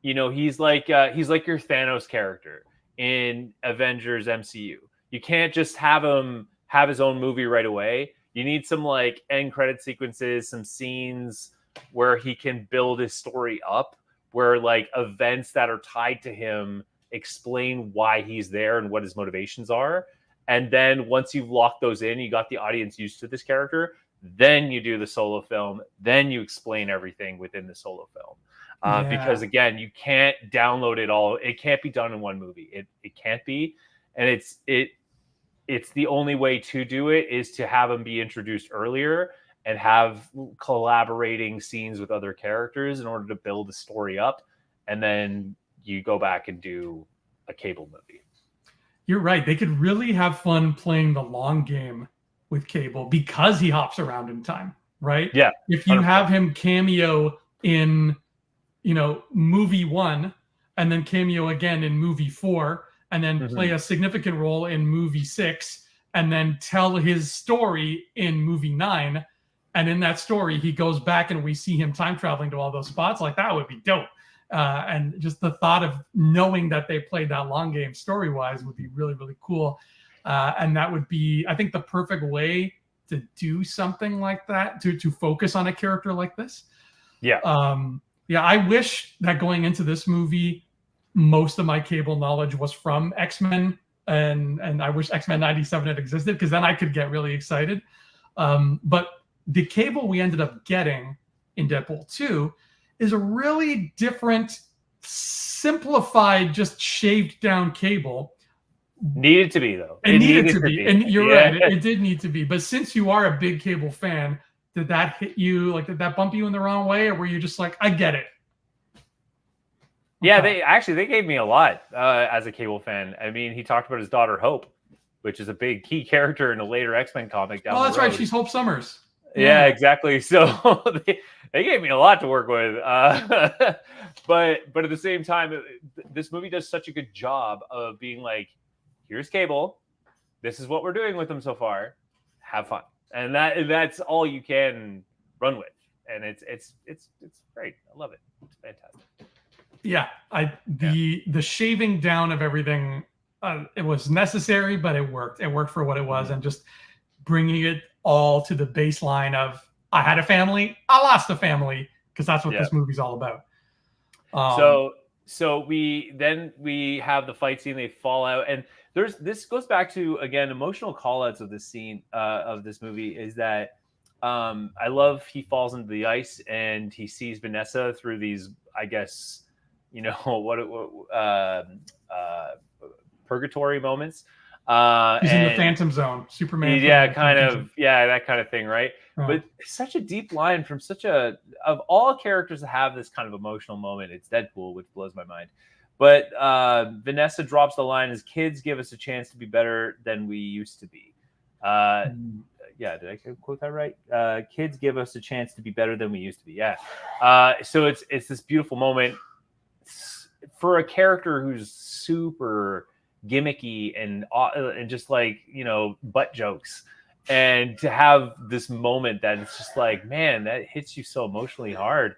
he's like your Thanos character in Avengers MCU. You can't just have him have his own movie right away. You need some like end credit sequences, some scenes where he can build his story up, where like events that are tied to him explain why he's there and what his motivations are. And then once you've locked those in, you got the audience used to this character, then you do the solo film, then you explain everything within the solo film. because again, you can't download it all. It can't be done in one movie. It can't be, and it's the only way to do it is to have them be introduced earlier and have collaborating scenes with other characters in order to build the story up, and then you go back and do a Cable movie. You're right. They could really have fun playing the long game with Cable because he hops around in time, right? Yeah. If you 100%. have him cameo in, movie 1 and then cameo again in movie 4 and then play a significant role in movie 6 and then tell his story in movie 9. And in that story, he goes back and we see him time traveling to all those spots. Like, that would be dope. And just the thought of knowing that they played that long game story-wise would be really, really cool. And that would be, I think, the perfect way to do something like that, to focus on a character like this. Yeah. I wish that going into this movie, most of my Cable knowledge was from X-Men, and I wish X-Men 97 had existed, because then I could get really excited. But the Cable we ended up getting in Deadpool 2 is a really different, simplified, just shaved down Cable. Needed to be, though. It needed to be. And you're right. It did need to be. But since you are a big Cable fan, did that hit you? Like, did that bump you in the wrong way? Or were you just like, I get it? Yeah, they gave me a lot as a Cable fan. I mean, he talked about his daughter, Hope, which is a big key character in a later X-Men comic down the road. Oh, that's right. She's Hope Summers. Yeah, exactly. So they gave me a lot to work with. But at the same time, this movie does such a good job of being like, here's Cable. This is what we're doing with him so far. Have fun. And that's all you can run with. And it's great. I love it. It's fantastic. Yeah, the shaving down of everything, it was necessary, but it worked. It worked for what it was, and just bringing it all to the baseline of, I had a family, I lost a family, because that's what this movie's all about. So we have the fight scene. They fall out, and this goes back to, again, emotional callouts of this scene of this movie. Is that I love he falls into the ice and he sees Vanessa through these, I guess, purgatory moments. He's in the Phantom Zone, Superman. Yeah, that kind of thing, right? But such a deep line from of all characters that have this kind of emotional moment, it's Deadpool, which blows my mind. But Vanessa drops the line as, kids give us a chance to be better than we used to be. Yeah, did I quote that right? Kids give us a chance to be better than we used to be. Yeah. So it's this beautiful moment for a character who's super gimmicky and just like, butt jokes, and to have this moment that it's just like, man, that hits you so emotionally hard.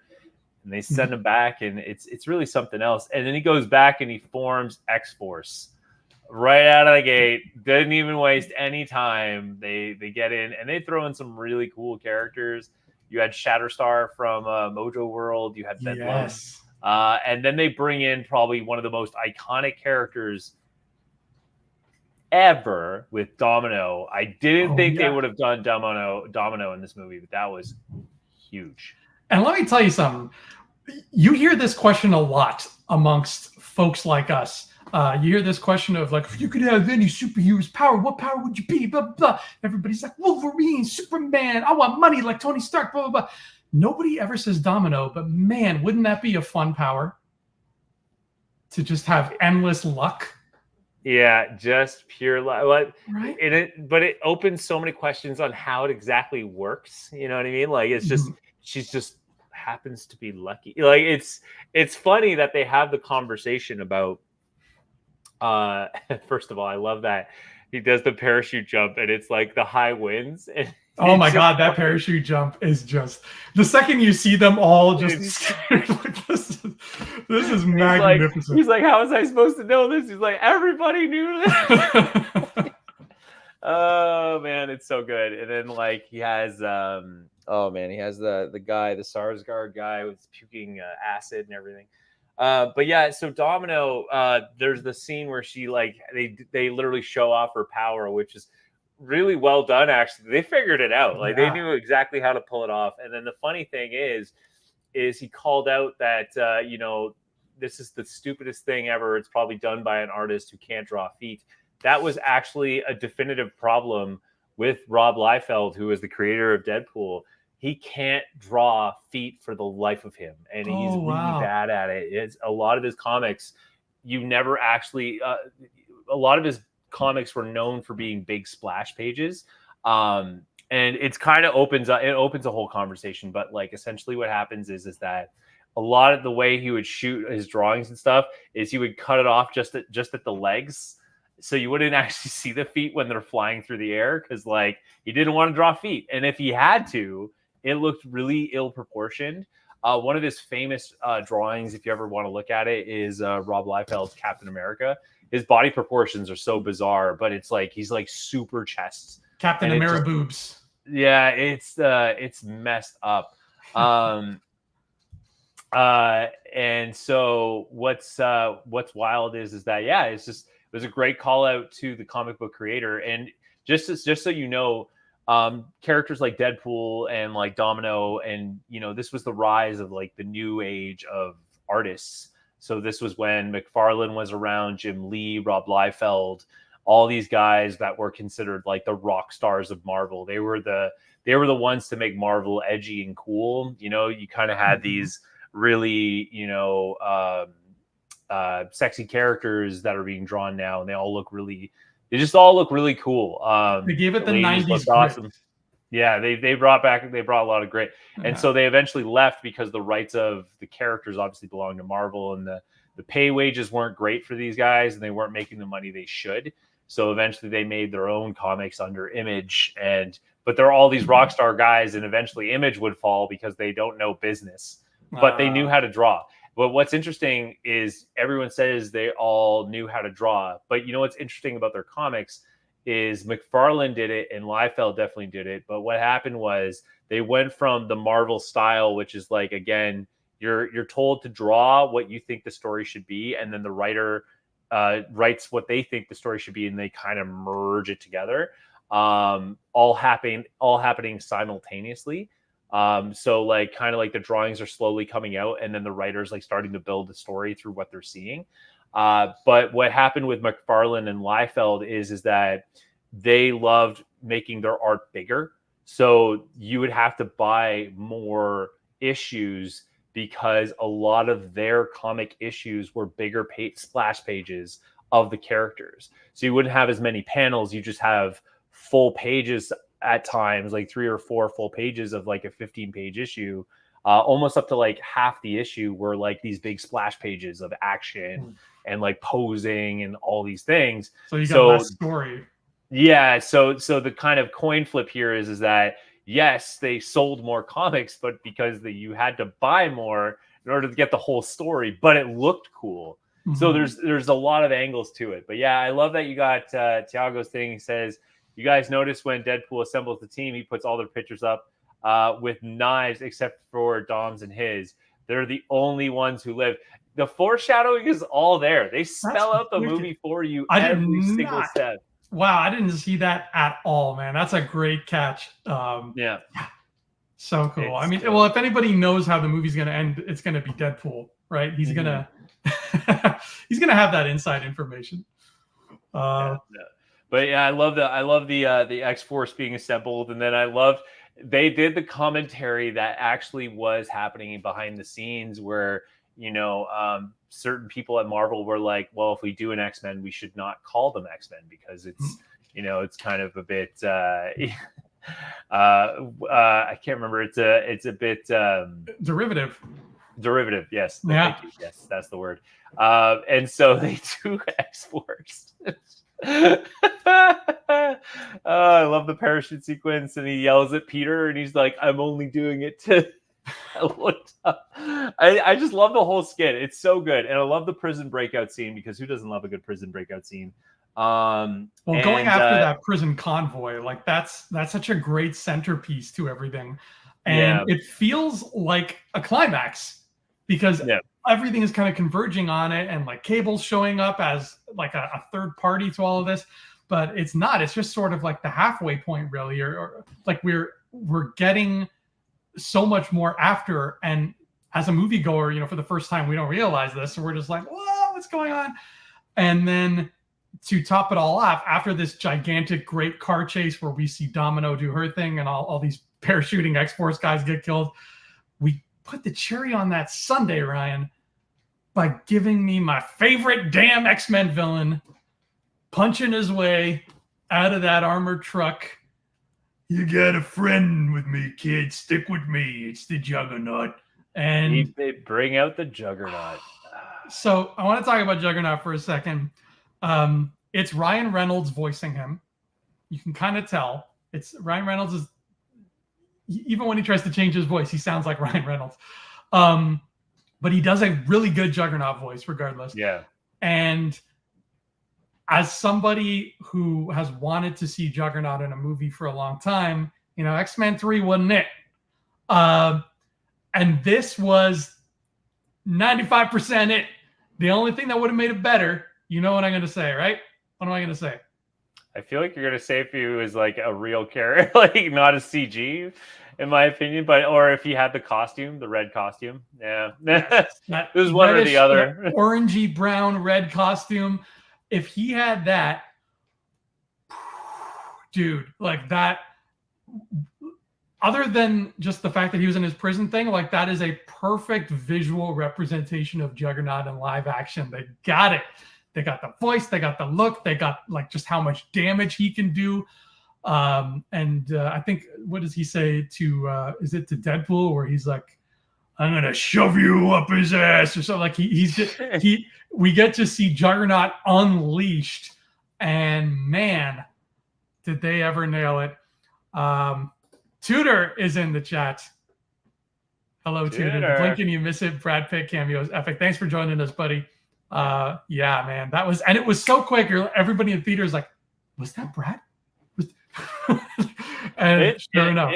And they send him back, and it's really something else. And then he goes back and he forms X-Force right out of the gate. Didn't even waste any time. They get in and they throw in some really cool characters. You had Shatterstar from Mojo World. You had Bedlam. And then they bring in probably one of the most iconic characters ever with Domino. I didn't think they would have done Domino in this movie, but that was huge. And let me tell you something. You hear this question a lot amongst folks like us. You hear this question of, like, if you could have any superhero's power, what power would you be? Blah, blah. Everybody's like, Wolverine, Superman, I want money like Tony Stark, blah, blah, blah. Nobody ever says Domino, but man, wouldn't that be a fun power? To just have endless luck? Yeah, just pure luck. Right. But it opens so many questions on how it exactly works. You know what I mean? Like, it's just, she's just happens to be lucky. Like, it's funny that they have the conversation about, first of all, I love that he does the parachute jump and it's like the high winds. And oh my God, that parachute jump is just, the second you see them all just like, this is magnificent. He's like, how was I supposed to know this? He's like, everybody knew this. Oh man, it's so good. And then like he has he has the guy, the Sarsgaard guy with puking acid and everything. But yeah, so Domino, there's the scene where she they literally show off her power, which is really well done. Actually, they figured it out. Like they knew exactly how to pull it off. And then the funny thing is, is he called out that this is the stupidest thing ever. It's probably done by an artist who can't draw feet. That was actually a definitive problem with Rob Liefeld, who is the creator of Deadpool. He can't draw feet for the life of him, and he's really bad at it. It's a lot of his comics. You never actually. A lot of his comics were known for being big splash pages, and it's kind of opens a whole conversation. But like essentially, what happens is that a lot of the way he would shoot his drawings and stuff is he would cut it off just at the legs. So you wouldn't actually see the feet when they're flying through the air because like he didn't want to draw feet. And if he had to, it looked really ill proportioned. One of his famous drawings, if you ever want to look at it, is Rob Liefeld's Captain America. His body proportions are so bizarre, but it's like he's like super chest. Captain America boobs. Yeah, it's messed up. And so what's wild is that it was a great call out to the comic book creator. And just so you know, characters like Deadpool and like Domino, and this was the rise of like the new age of artists. So this was when McFarlane was around, Jim Lee, Rob Liefeld, all these guys that were considered like the rock stars of Marvel. They were the ones to make Marvel edgy and cool. You kind of had these really, sexy characters that are being drawn now, and they just all look really cool. They gave it the 90s awesome. Yeah, they brought a lot of grit. And so they eventually left because the rights of the characters obviously belonged to Marvel, and the pay wages weren't great for these guys, and they weren't making the money they should. So eventually they made their own comics under Image, but they're all these rock star guys, and eventually Image would fall because they don't know business, but they knew how to draw. But what's interesting is everyone says they all knew how to draw, but what's interesting about their comics is McFarlane did it and Liefeld definitely did it. But what happened was they went from the Marvel style, which is like, again, you're told to draw what you think the story should be, and then the writer writes what they think the story should be, and they kind of merge it together, all happening simultaneously. So like kind of like the drawings are slowly coming out, and then the writers like starting to build the story through what they're seeing. But what happened with McFarlane and Liefeld is that they loved making their art bigger. So you would have to buy more issues because a lot of their comic issues were bigger splash pages of the characters. So you wouldn't have as many panels. You just have full pages at times, like 3 or 4 full pages of like a 15-page issue. Almost up to like half the issue were like these big splash pages of action and like posing and all these things. So you got less story. Yeah. So the kind of coin flip here is that yes, they sold more comics, but because you had to buy more in order to get the whole story, but it looked cool. Mm-hmm. So there's a lot of angles to it. But yeah, I love that you got Tiago's thing. He says, you guys notice when Deadpool assembles the team, he puts all their pictures up with knives, except for Dom's and his. They're the only ones who live. The foreshadowing is all there. They spell out the movie for you every single step. Wow, I didn't see that at all, man. That's a great catch. Yeah. So cool. Well, if anybody knows how the movie's going to end, it's going to be Deadpool, right? He's going to have that inside information. But yeah, I love the X-Force being assembled, and then they did the commentary that actually was happening behind the scenes where certain people at Marvel were like, well, if we do an X-Men, we should not call them X-Men because it's it's kind of a bit I can't remember, it's a bit derivative, yes. Yeah. Thank you. Yes, that's the word. And so they do X-Force. I love the parachute sequence, and he yells at Peter, and he's like, "I'm only doing it to." I just love the whole skit. It's so good, and I love the prison breakout scene because who doesn't love a good prison breakout scene? Going after that prison convoy, like that's such a great centerpiece to everything, and it feels like a climax because everything is kind of converging on it, and like Cable's showing up as like a third party to all of this, but it's not. It's just sort of like the halfway point, really, or like we're getting so much more after, and as a moviegoer, for the first time, we don't realize this. So we're just like, whoa, what's going on? And then to top it all off, after this gigantic, great car chase where we see Domino do her thing and all these parachuting X-Force guys get killed, we put the cherry on that sundae, Ryan, by giving me my favorite damn X-Men villain punching his way out of that armored truck. You got a friend with me, kid. Stick with me. It's the Juggernaut. And they bring out the Juggernaut. So I want to talk about Juggernaut for a second. It's Ryan Reynolds voicing him. You can kind of tell. It's Ryan Reynolds is, even when he tries to change his voice, he sounds like Ryan Reynolds. But he does a really good Juggernaut voice regardless. Yeah. And as somebody who has wanted to see Juggernaut in a movie for a long time, X-Men 3 wasn't it. And this was 95% it. The only thing that would have made it better, you know what I'm going to say, right? What am I going to say? I feel like you're going to say if he was like a real character, like not a CG, in my opinion, or if he had the costume, the red costume. Yeah. It was one or the other. Orangey brown red costume. If he had that, dude, like that, other than just the fact that he was in his prison thing, like that is a perfect visual representation of Juggernaut in live action. They got it. They got the voice, they got the look, they got like just how much damage he can do. I think, what does he say to, is it to Deadpool, where he's like, I'm going to shove you up his ass or something. Like we get to see Juggernaut unleashed, and man, did they ever nail it. Tudor is in the chat. Hello, Tudor. The blink and you miss it. Brad Pitt cameo is epic. Thanks for joining us, buddy. Yeah, man, and it was so quick. Everybody in theater is like, was that Brad? And sure enough.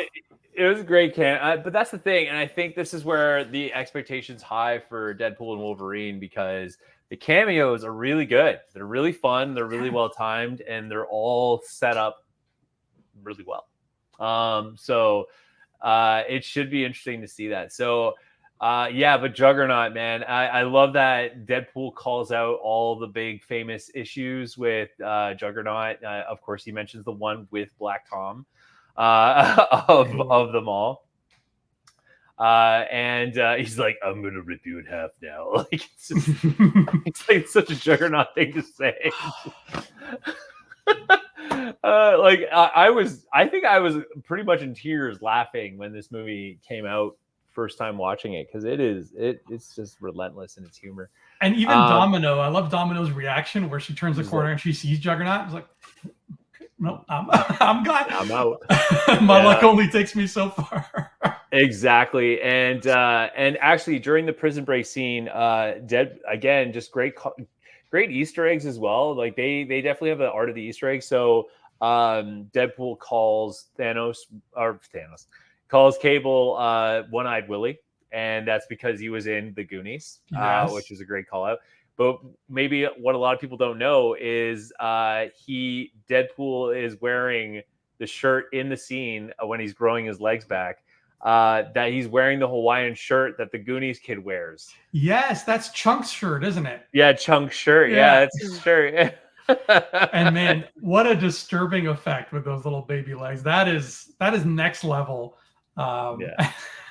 It was a great but that's the thing, and I think this is where the expectations high for Deadpool and Wolverine, because the cameos are really good. They're really fun. They're really well timed, and they're all set up really well. So it should be interesting to see that. So but Juggernaut, man, I love that Deadpool calls out all the big famous issues with Juggernaut. Of course, he mentions the one with Black Tom. Of them all, and he's like, "I'm gonna rip you in half now." Like it's such a Juggernaut thing to say. I think I was pretty much in tears laughing when this movie came out first time watching it, because it's just relentless in its humor. And even Domino, I love Domino's reaction where she turns the corner and she sees Juggernaut. It's like, no, I'm gone. I'm out. My luck only takes me so far. Exactly. And actually during the prison break scene, again, just great Easter eggs as well. Like they definitely have the art of the Easter egg. So Deadpool calls calls Cable One-Eyed Willie, and that's because he was in the Goonies, which is a great call out. But maybe what a lot of people don't know is Deadpool is wearing the shirt in the scene when he's growing his legs back, that he's wearing the Hawaiian shirt that the Goonies kid wears. Yes, that's Chunk's shirt, isn't it? Yeah, Chunk's shirt. Yeah, that's his shirt. And man, what a disturbing effect with those little baby legs. That is next level. And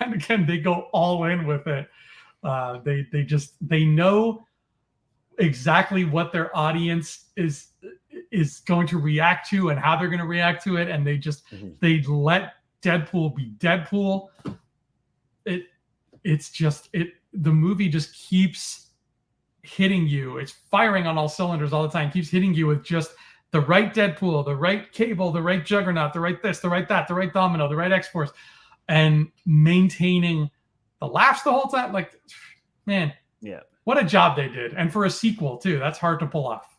again, they go all in with it. They know exactly what their audience is going to react to and how they're going to react to it, and they let Deadpool be Deadpool. The movie just keeps hitting you. It's firing on all cylinders all the time. Keeps hitting you with just the right Deadpool, the right Cable, the right Juggernaut, the right this, the right that, the right Domino, the right X-Force, and maintaining the laughs the whole time. Like, man, yeah. What a job they did. And for a sequel, too. That's hard to pull off.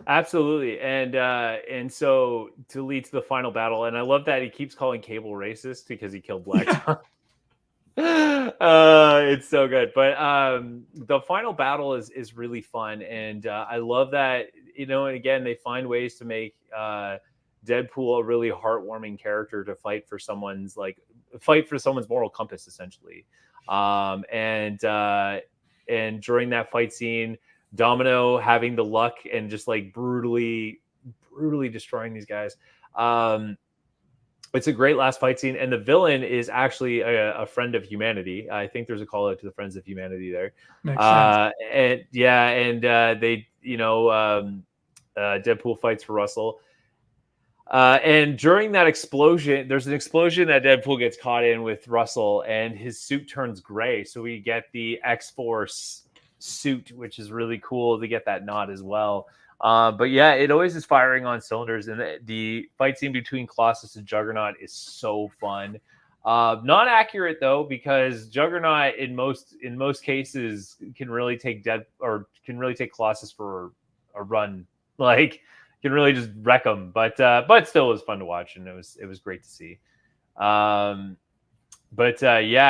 Absolutely. And so to lead to the final battle, and I love that he keeps calling Cable racist because he killed Black Tom. It's so good. But the final battle is really fun. And I love that, and again, they find ways to make Deadpool a really heartwarming character to fight for someone's moral compass, essentially. And during that fight scene, Domino having the luck and just like brutally destroying these guys. It's a great last fight scene, and the villain is actually a friend of humanity. I think there's a call out to the Friends of Humanity there. Makes sense. They, Deadpool fights for Russell. And during that explosion, there's an explosion that Deadpool gets caught in with Russell, and his suit turns gray. So we get the X-Force suit, which is really cool to get that nod as well. But yeah, it always is firing on cylinders, and the fight scene between Colossus and Juggernaut is so fun. Not accurate though, because Juggernaut in most cases can really take Colossus for a run, like can really just wreck them. But still, it was fun to watch, and it was great to see. Yeah,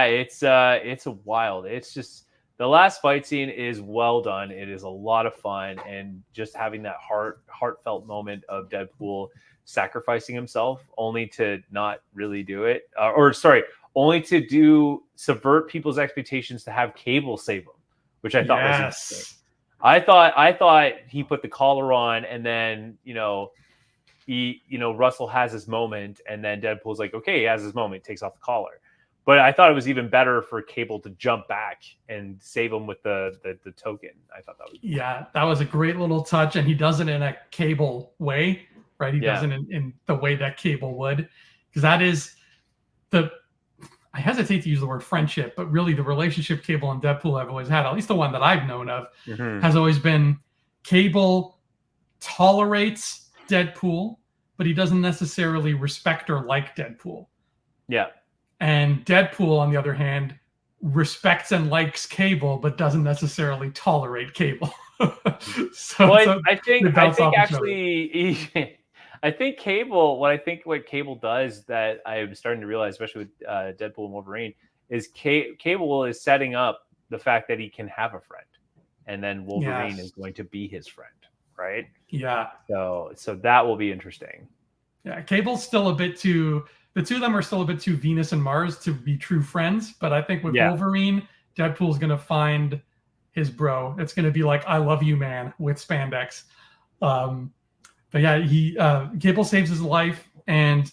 it's a wild. It's just. The last fight scene is well done. It is a lot of fun, and just having that heartfelt moment of Deadpool sacrificing himself only to not really do it, only to subvert people's expectations to have Cable save him, which I thought was interesting. I thought he put the collar on, and then Russell has his moment, and then Deadpool's like, okay, he has his moment, takes off the collar. But I thought it was even better for Cable to jump back and save him with the token. I thought that was cool. That was a great little touch, and he does it in a Cable way, right? He does it in the way that Cable would, because that is I hesitate to use the word friendship, but really the relationship Cable and Deadpool have always had, at least the one that I've known of, has always been Cable tolerates Deadpool, but he doesn't necessarily respect or like Deadpool. Yeah. And Deadpool, on the other hand, respects and likes Cable, but doesn't necessarily tolerate Cable. I think Cable. What Cable does that I'm starting to realize, especially with Deadpool and Wolverine, is Cable is setting up the fact that he can have a friend, and then Wolverine is going to be his friend, right? Yeah. So that will be interesting. Yeah, Cable's still a bit too. The two of them are still a bit too Venus and Mars to be true friends, but I think with Wolverine, Deadpool's going to find his bro. It's going to be like, I love you, man, with spandex. But yeah, Cable saves his life, and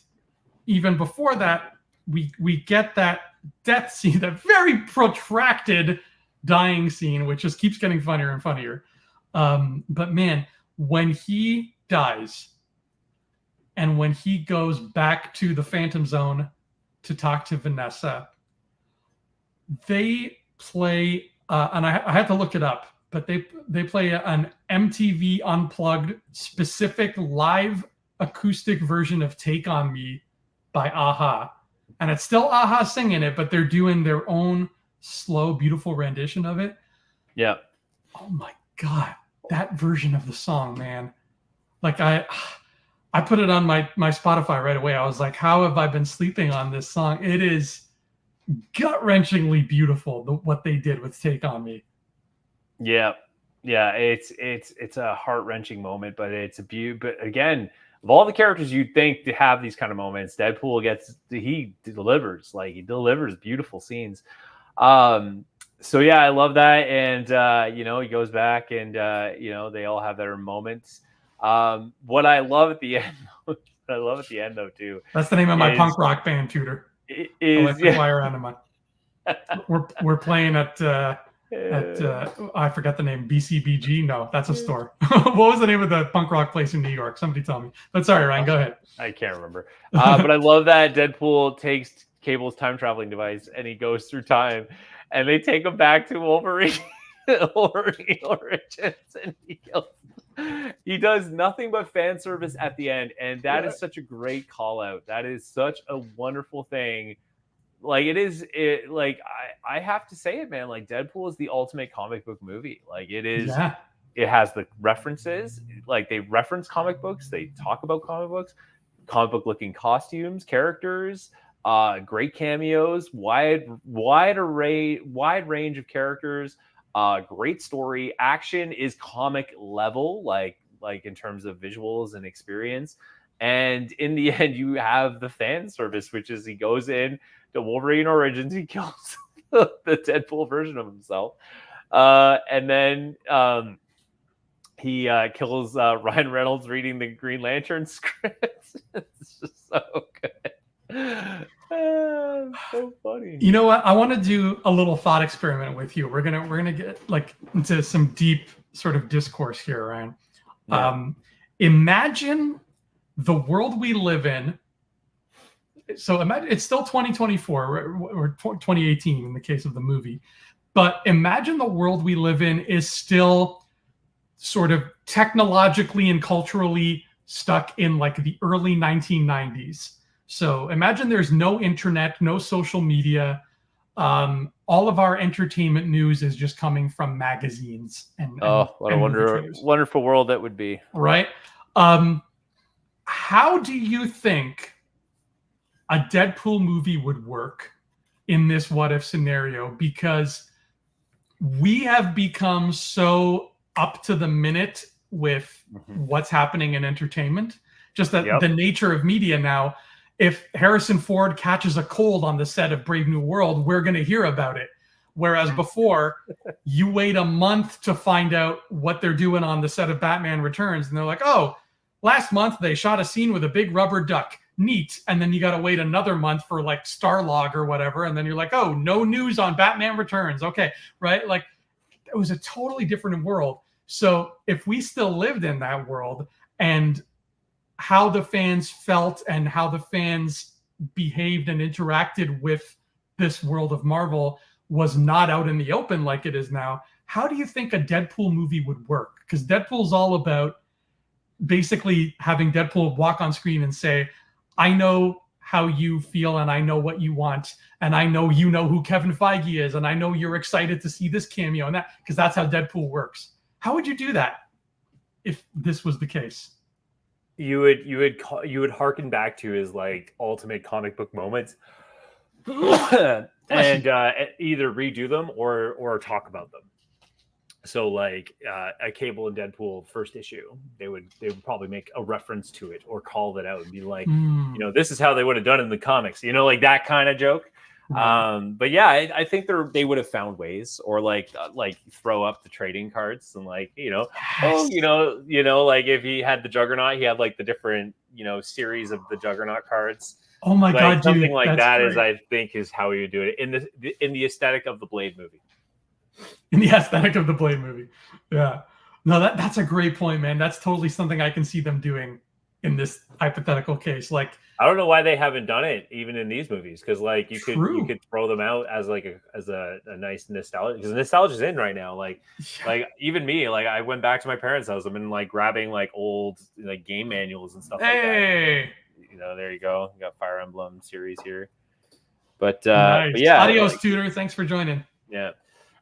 even before that, we get that death scene, that very protracted dying scene, which just keeps getting funnier and funnier. But man, when he dies, and when he goes back to the Phantom Zone to talk to Vanessa, they play, and I had to look it up, but they play an MTV Unplugged specific live acoustic version of Take On Me by a-ha. And it's still a-ha singing it, but they're doing their own slow, beautiful rendition of it. Yeah. Oh my God, that version of the song, man. Like I put it on my Spotify right away. I was like, how have I been sleeping on this song? It is gut-wrenchingly beautiful, what they did with Take On Me. Yeah. It's a heart-wrenching moment, but it's a beauty. But again, of all the characters you'd think to have these kind of moments, Deadpool delivers beautiful scenes. So yeah, I love that. And he goes back, and they all have their moments. What I love at the end, though, too. That's the name of my punk rock band, Tudor. Electric Wire Anima. We're playing at I forgot the name. BCBG? No, that's a store. What was the name of the punk rock place in New York? Somebody tell me. But sorry, Ryan, go ahead. I can't remember. But I love that Deadpool takes Cable's time traveling device and he goes through time, and they take him back to Wolverine Origins, and he does nothing but fan service at the end, and that is such a great call out. That is such a wonderful thing. Like I have to say it, man. Like Deadpool is the ultimate comic book movie. Like it is. Yeah. It has the references. Like they reference comic books. They talk about comic books, comic book looking costumes, characters, great cameos, wide range of characters. Great story. Action is comic level, like in terms of visuals and experience. And in the end, you have the fan service, which is he goes in to Wolverine Origins, he kills the Deadpool version of himself. And then he kills Ryan Reynolds reading the Green Lantern script. It's just so good. So funny. You know what? I want to do a little thought experiment with you. We're gonna get like into some deep sort of discourse here, Ryan. Yeah. Imagine the world we live in. So imagine it's still 2024 or 2018 in the case of the movie, but imagine the world we live in is still sort of technologically and culturally stuck in like the early 1990s. So imagine there's no internet, no social media. All of our entertainment news is just coming from magazines. What a wonderful world that would be. Right. How do you think a Deadpool movie would work in this what if scenario? Because we have become so up to the minute with what's happening in entertainment, just that the nature of media now. If Harrison Ford catches a cold on the set of Brave New World, we're going to hear about it. Whereas before, you wait a month to find out what they're doing on the set of Batman Returns. And they're like, oh, last month they shot a scene with a big rubber duck. Neat. And then you got to wait another month for like Starlog or whatever. And then you're like, oh, no news on Batman Returns. Okay. Right. Like it was a totally different world. So if we still lived in that world and how the fans felt and how the fans behaved and interacted with this world of Marvel was not out in the open like it is now, how do you think a Deadpool movie would work? Because Deadpool's all about basically having Deadpool walk on screen and say, I know how you feel and I know what you want. And I know you know who Kevin Feige is. And I know you're excited to see this cameo and that, because that's how Deadpool works. How would you do that if this was the case? You would harken back to his like ultimate comic book moments and either redo them or talk about them. So like a Cable and Deadpool first issue, they would probably make a reference to it or call it out and be like, you know, this is how they would have done it in the comics, you know, like that kind of joke. But yeah, I think they would have found ways, or like throw up the trading cards and like, you know, oh, you know, like if he had the Juggernaut, he had like the different, you know, series of the Juggernaut cards. Oh my God, dude, something like that great. Is I think is how you do it in the aesthetic of the Blade movie. In the aesthetic of the Blade movie. Yeah. No, that's a great point, man. That's totally something I can see them doing in this hypothetical case. Like, I don't know why they haven't done it even in these movies, because like you could throw them out as like a nice nostalgia, because nostalgia's in right now. Like even me, like I went back to my parents' house. I've been like grabbing like old like game manuals and stuff like that. You know, there you go. You got Fire Emblem series here. But nice. But yeah. Adios, Tutor. Thanks for joining. Yeah.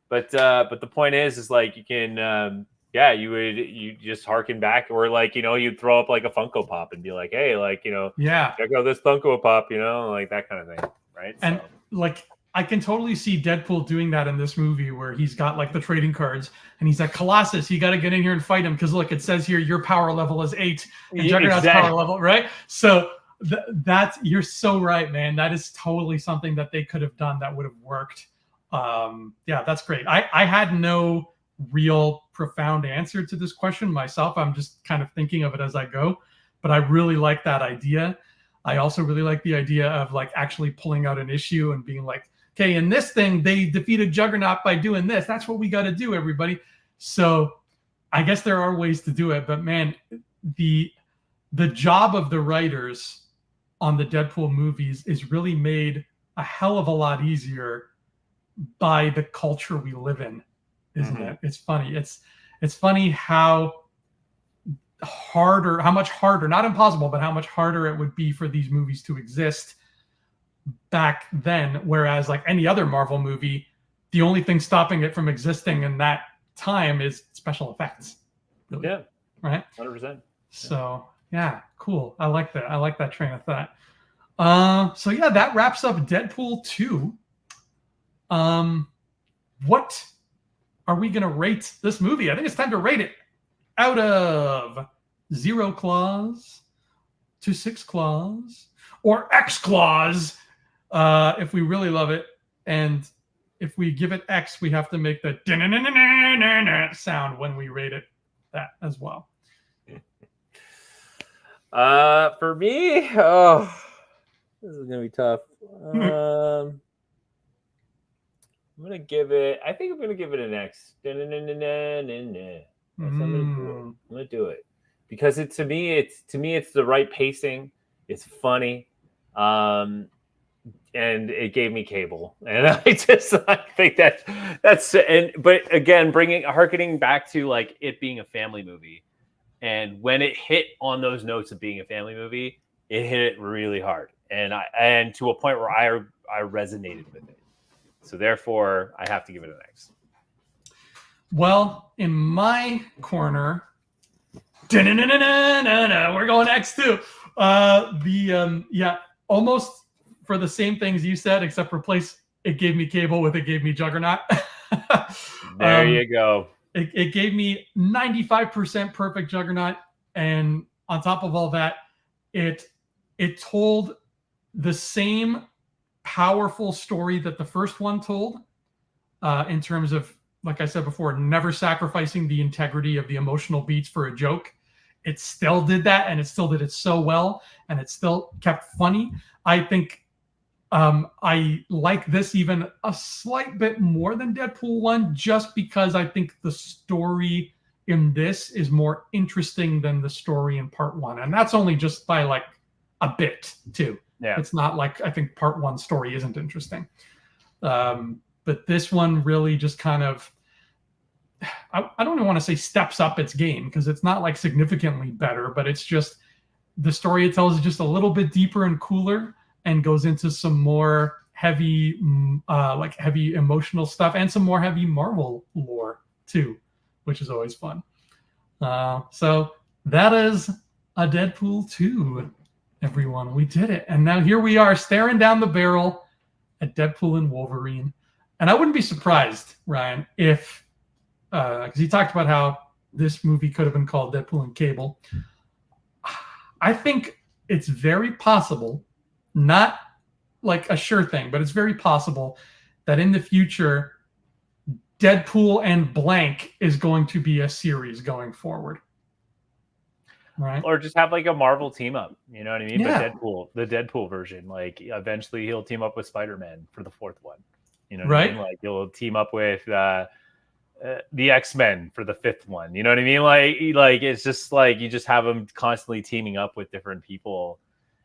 But the point is like you can you just harken back, or like, you know, you'd throw up like a Funko Pop and be like, hey, like, you know, check out this Funko Pop, you know, like that kind of thing, right? And like I can totally see Deadpool doing that in this movie, where he's got like the trading cards and he's like, Colossus, you got to get in here and fight him, because look, it says here your power level is 8 and Juggernaut's power level, right? So that's, you're so right, man. That is totally something that they could have done that would have worked. Yeah, that's great. I had no real profound answer to this question myself. I'm just kind of thinking of it as I go, but I really like that idea. I also really like the idea of like actually pulling out an issue and being like, okay, in this thing, they defeated Juggernaut by doing this. That's what we got to do, everybody. So I guess there are ways to do it, but man, the job of the writers on the Deadpool movies is really made a hell of a lot easier by the culture we live in, isn't it? It's funny. It's funny how much harder, not impossible, but how much harder it would be for these movies to exist back then. Whereas like any other Marvel movie, the only thing stopping it from existing in that time is special effects. Really. Yeah. Right. 100%. So yeah, cool. I like that. I like that train of thought. So yeah, that wraps up Deadpool 2. What are we going to rate this movie? I think it's time to rate it out of 0 claws to 6 claws, or X claws if we really love it. And if we give it X, we have to make the sound when we rate it that as well. For me, oh, this is gonna be tough. I'm gonna give it. I think I'm gonna give it an X. I'm gonna do it because to me it's the right pacing. It's funny, and it gave me cable, and I think that's but again, harkening back to like it being a family movie. And when it hit on those notes of being a family movie, it hit it really hard, and to a point where I resonated with it. So therefore, I have to give it an X. Well, in my corner, we're going X too. Almost for the same things you said, except replace it gave me cable with it gave me Juggernaut. There you go. It gave me 95% perfect Juggernaut, and on top of all that, it told the same powerful story that the first one told, in terms of, like I said before, never sacrificing the integrity of the emotional beats for a joke. It still did that, and it still did it so well, and it still kept funny. I think I like this even a slight bit more than Deadpool 1, just because I think the story in this is more interesting than the story in part 1. And that's only just by like a bit too. Yeah. It's not like I think part 1 story isn't interesting. But this one really just kind of, I don't even want to say steps up its game, because it's not like significantly better, but it's just the story it tells is just a little bit deeper and cooler, and goes into some more heavy emotional stuff and some more heavy Marvel lore too, which is always fun. So that is a Deadpool 2, everyone. We did it. And now here we are staring down the barrel at Deadpool and Wolverine. And I wouldn't be surprised, Ryan, if, because he talked about how this movie could have been called Deadpool and Cable. I think it's very possible, not like a sure thing, but it's very possible that in the future, Deadpool and blank is going to be a series going forward. Right. Or just have like a Marvel team up, you know what I mean? Yeah. But the Deadpool version, like eventually he'll team up with Spider-Man for the 4th one. You know what right. I mean? Like he'll team up with the X-Men for the 5th one. You know what I mean? Like it's just like you just have them constantly teaming up with different people.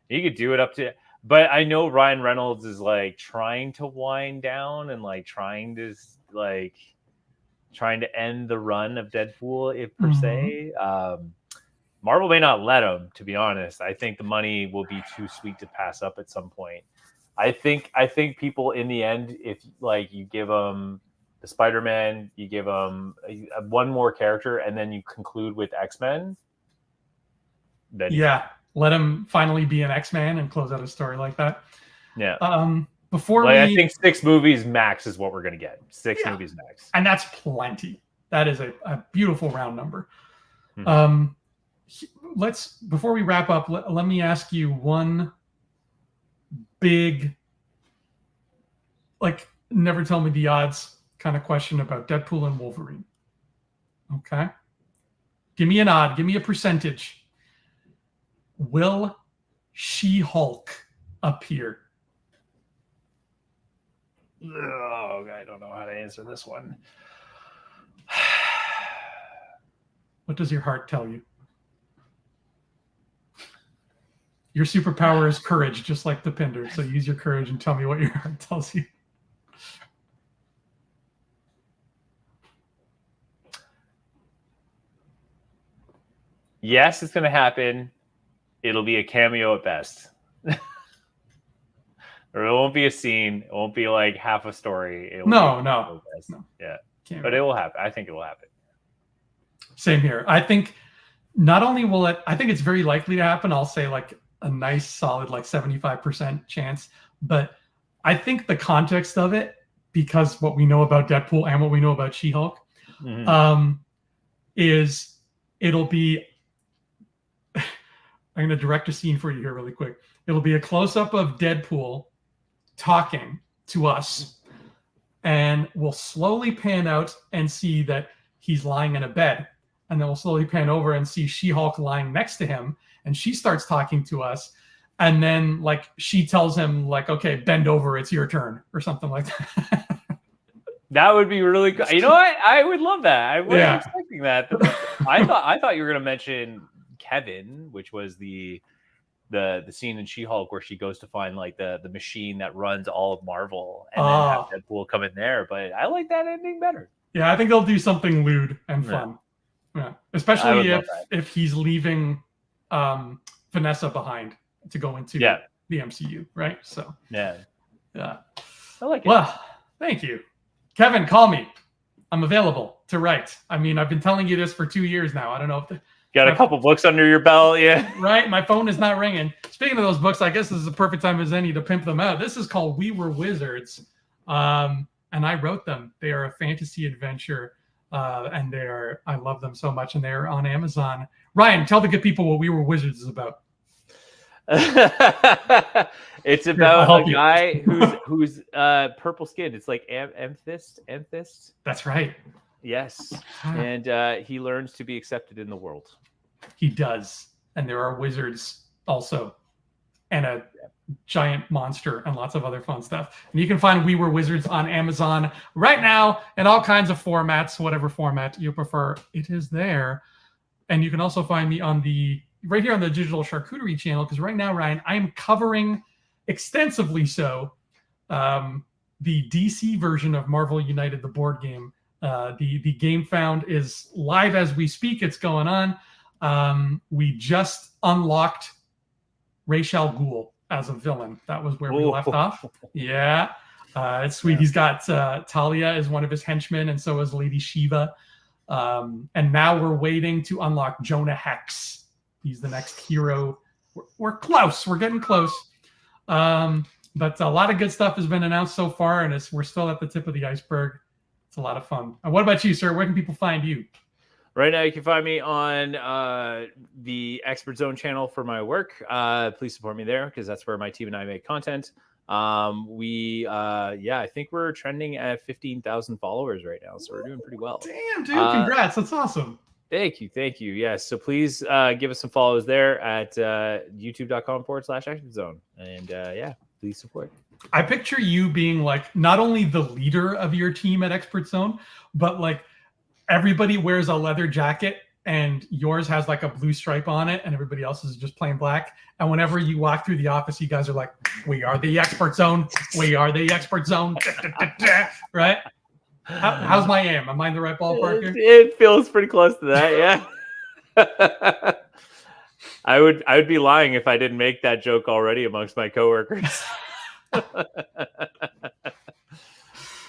You could do it up to, but I know Ryan Reynolds is like trying to wind down and like trying to end the run of Deadpool, per se. Marvel may not let him, to be honest. I think the money will be too sweet to pass up at some point. I think people in the end, if like you give them the Spider-Man, you give them one more character, and then you conclude with X-Men. Then let him finally be an X-Man and close out a story like that. Yeah. I think 6 movies max is what we're gonna get. 6 movies max, and that's plenty. That is a beautiful round number. Before we wrap up, let me ask you one big, like, never tell me the odds kind of question about Deadpool and Wolverine. Okay. Give me an odd, give me a percentage. Will She-Hulk appear? Oh, I don't know how to answer this one. What does your heart tell you? Your superpower is courage, just like the Pinder. So use your courage and tell me what your heart tells you. Yes, it's going to happen. It'll be a cameo at best. Or it won't be a scene. It won't be like half a story. No. Yeah. But it will happen. I think it will happen. Same here. I think not only will it, I think it's very likely to happen. I'll say like a nice solid like 75% chance. But I think the context of it, because what we know about Deadpool and what we know about She-Hulk, is it'll be, I'm going to direct a scene for you here really quick. It'll be a close-up of Deadpool talking to us. and we'll slowly pan out and see that he's lying in a bed. And then we'll slowly pan over and see She-Hulk lying next to him. And she starts talking to us. And then, like, she tells him, like, okay, bend over, it's your turn, or something like that. That would be really good. You know what? I would love that. I wasn't expecting that. I thought you were going to mention Kevin, which was the scene in She-Hulk where she goes to find like the machine that runs all of Marvel, and then have Deadpool come in there. But I like that ending better. Yeah, I think they'll do something lewd and fun. Yeah, especially if he's leaving Vanessa behind to go into the MCU, right? So yeah, I like it. Well, thank you, Kevin. Call me. I'm available to write. I mean, I've been telling you this for 2 years now. I don't know if got a couple books under your belt, yeah. Right, my phone is not ringing. Speaking of those books, I guess this is the perfect time as any to pimp them out. This is called We Were Wizards, and I wrote them. They are a fantasy adventure, and I love them so much, and they're on Amazon. Ryan, tell the good people what We Were Wizards is about. It's about a guy who's purple skinned. It's like amethyst. That's right. Yes, and he learns to be accepted in the world. He does, and there are wizards also, and a giant monster, and lots of other fun stuff. And you can find We Were Wizards on Amazon right now in all kinds of formats, whatever format you prefer. It is there, and you can also find me right here on the Digital Charcuterie channel, because right now, Ryan, I am covering extensively the DC version of Marvel United, the board game. The Game Found is live as we speak. It's going on. We just unlocked Ra's al Ghul as a villain. That was where we left off. Yeah. It's sweet. He's got Talia as one of his henchmen, and so is Lady Shiva. And now we're waiting to unlock Jonah Hex. He's the next hero. We're close. We're getting close. But a lot of good stuff has been announced so far, and we're still at the tip of the iceberg. It's a lot of fun. And what about you, sir? Where can people find you? Right now, you can find me on the Expert Zone channel for my work. Please support me there, because that's where my team and I make content. I think we're trending at 15,000 followers right now, so we're doing pretty well. Damn, dude! Congrats! That's awesome. Thank you. Yes, so please give us some follows there at youtube.com/Expert Zone, and please support. I picture you being like not only the leader of your team at Expert Zone, but like everybody wears a leather jacket and yours has like a blue stripe on it and everybody else is just plain black. And whenever you walk through the office, you guys are like, we are the Expert Zone. We are the Expert Zone. Right? How's my aim? Am I in the right ballpark here? It feels pretty close to that, yeah. I would be lying if I didn't make that joke already amongst my coworkers.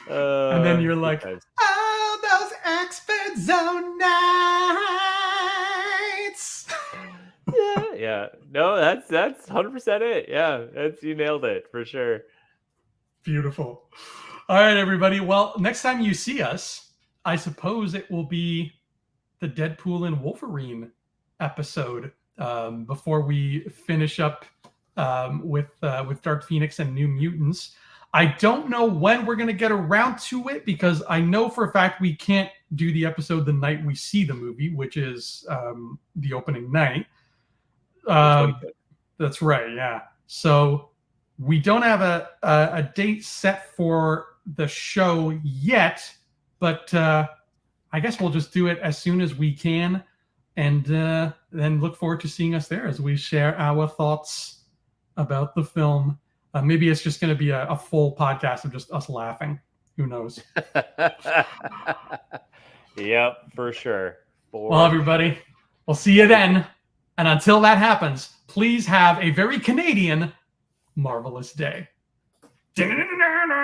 And then you're like, oh, those Expert Zone nights. Yeah. No, that's 100% it. Yeah, you nailed it for sure. Beautiful. All right, everybody. Well, next time you see us, I suppose it will be the Deadpool and Wolverine episode before we finish up with Dark Phoenix and New Mutants. I don't know when we're going to get around to it, because I know for a fact we can't do the episode the night we see the movie, which is the opening night. That's right, yeah. So we don't have a date set for the show yet, but I guess we'll just do it as soon as we can, and then look forward to seeing us there as we share our thoughts about the film. Maybe it's just going to be a full podcast of just us laughing. Who knows? Yep, for sure. Well, everybody, we'll see you then. And until that happens, please have a very Canadian, marvelous day.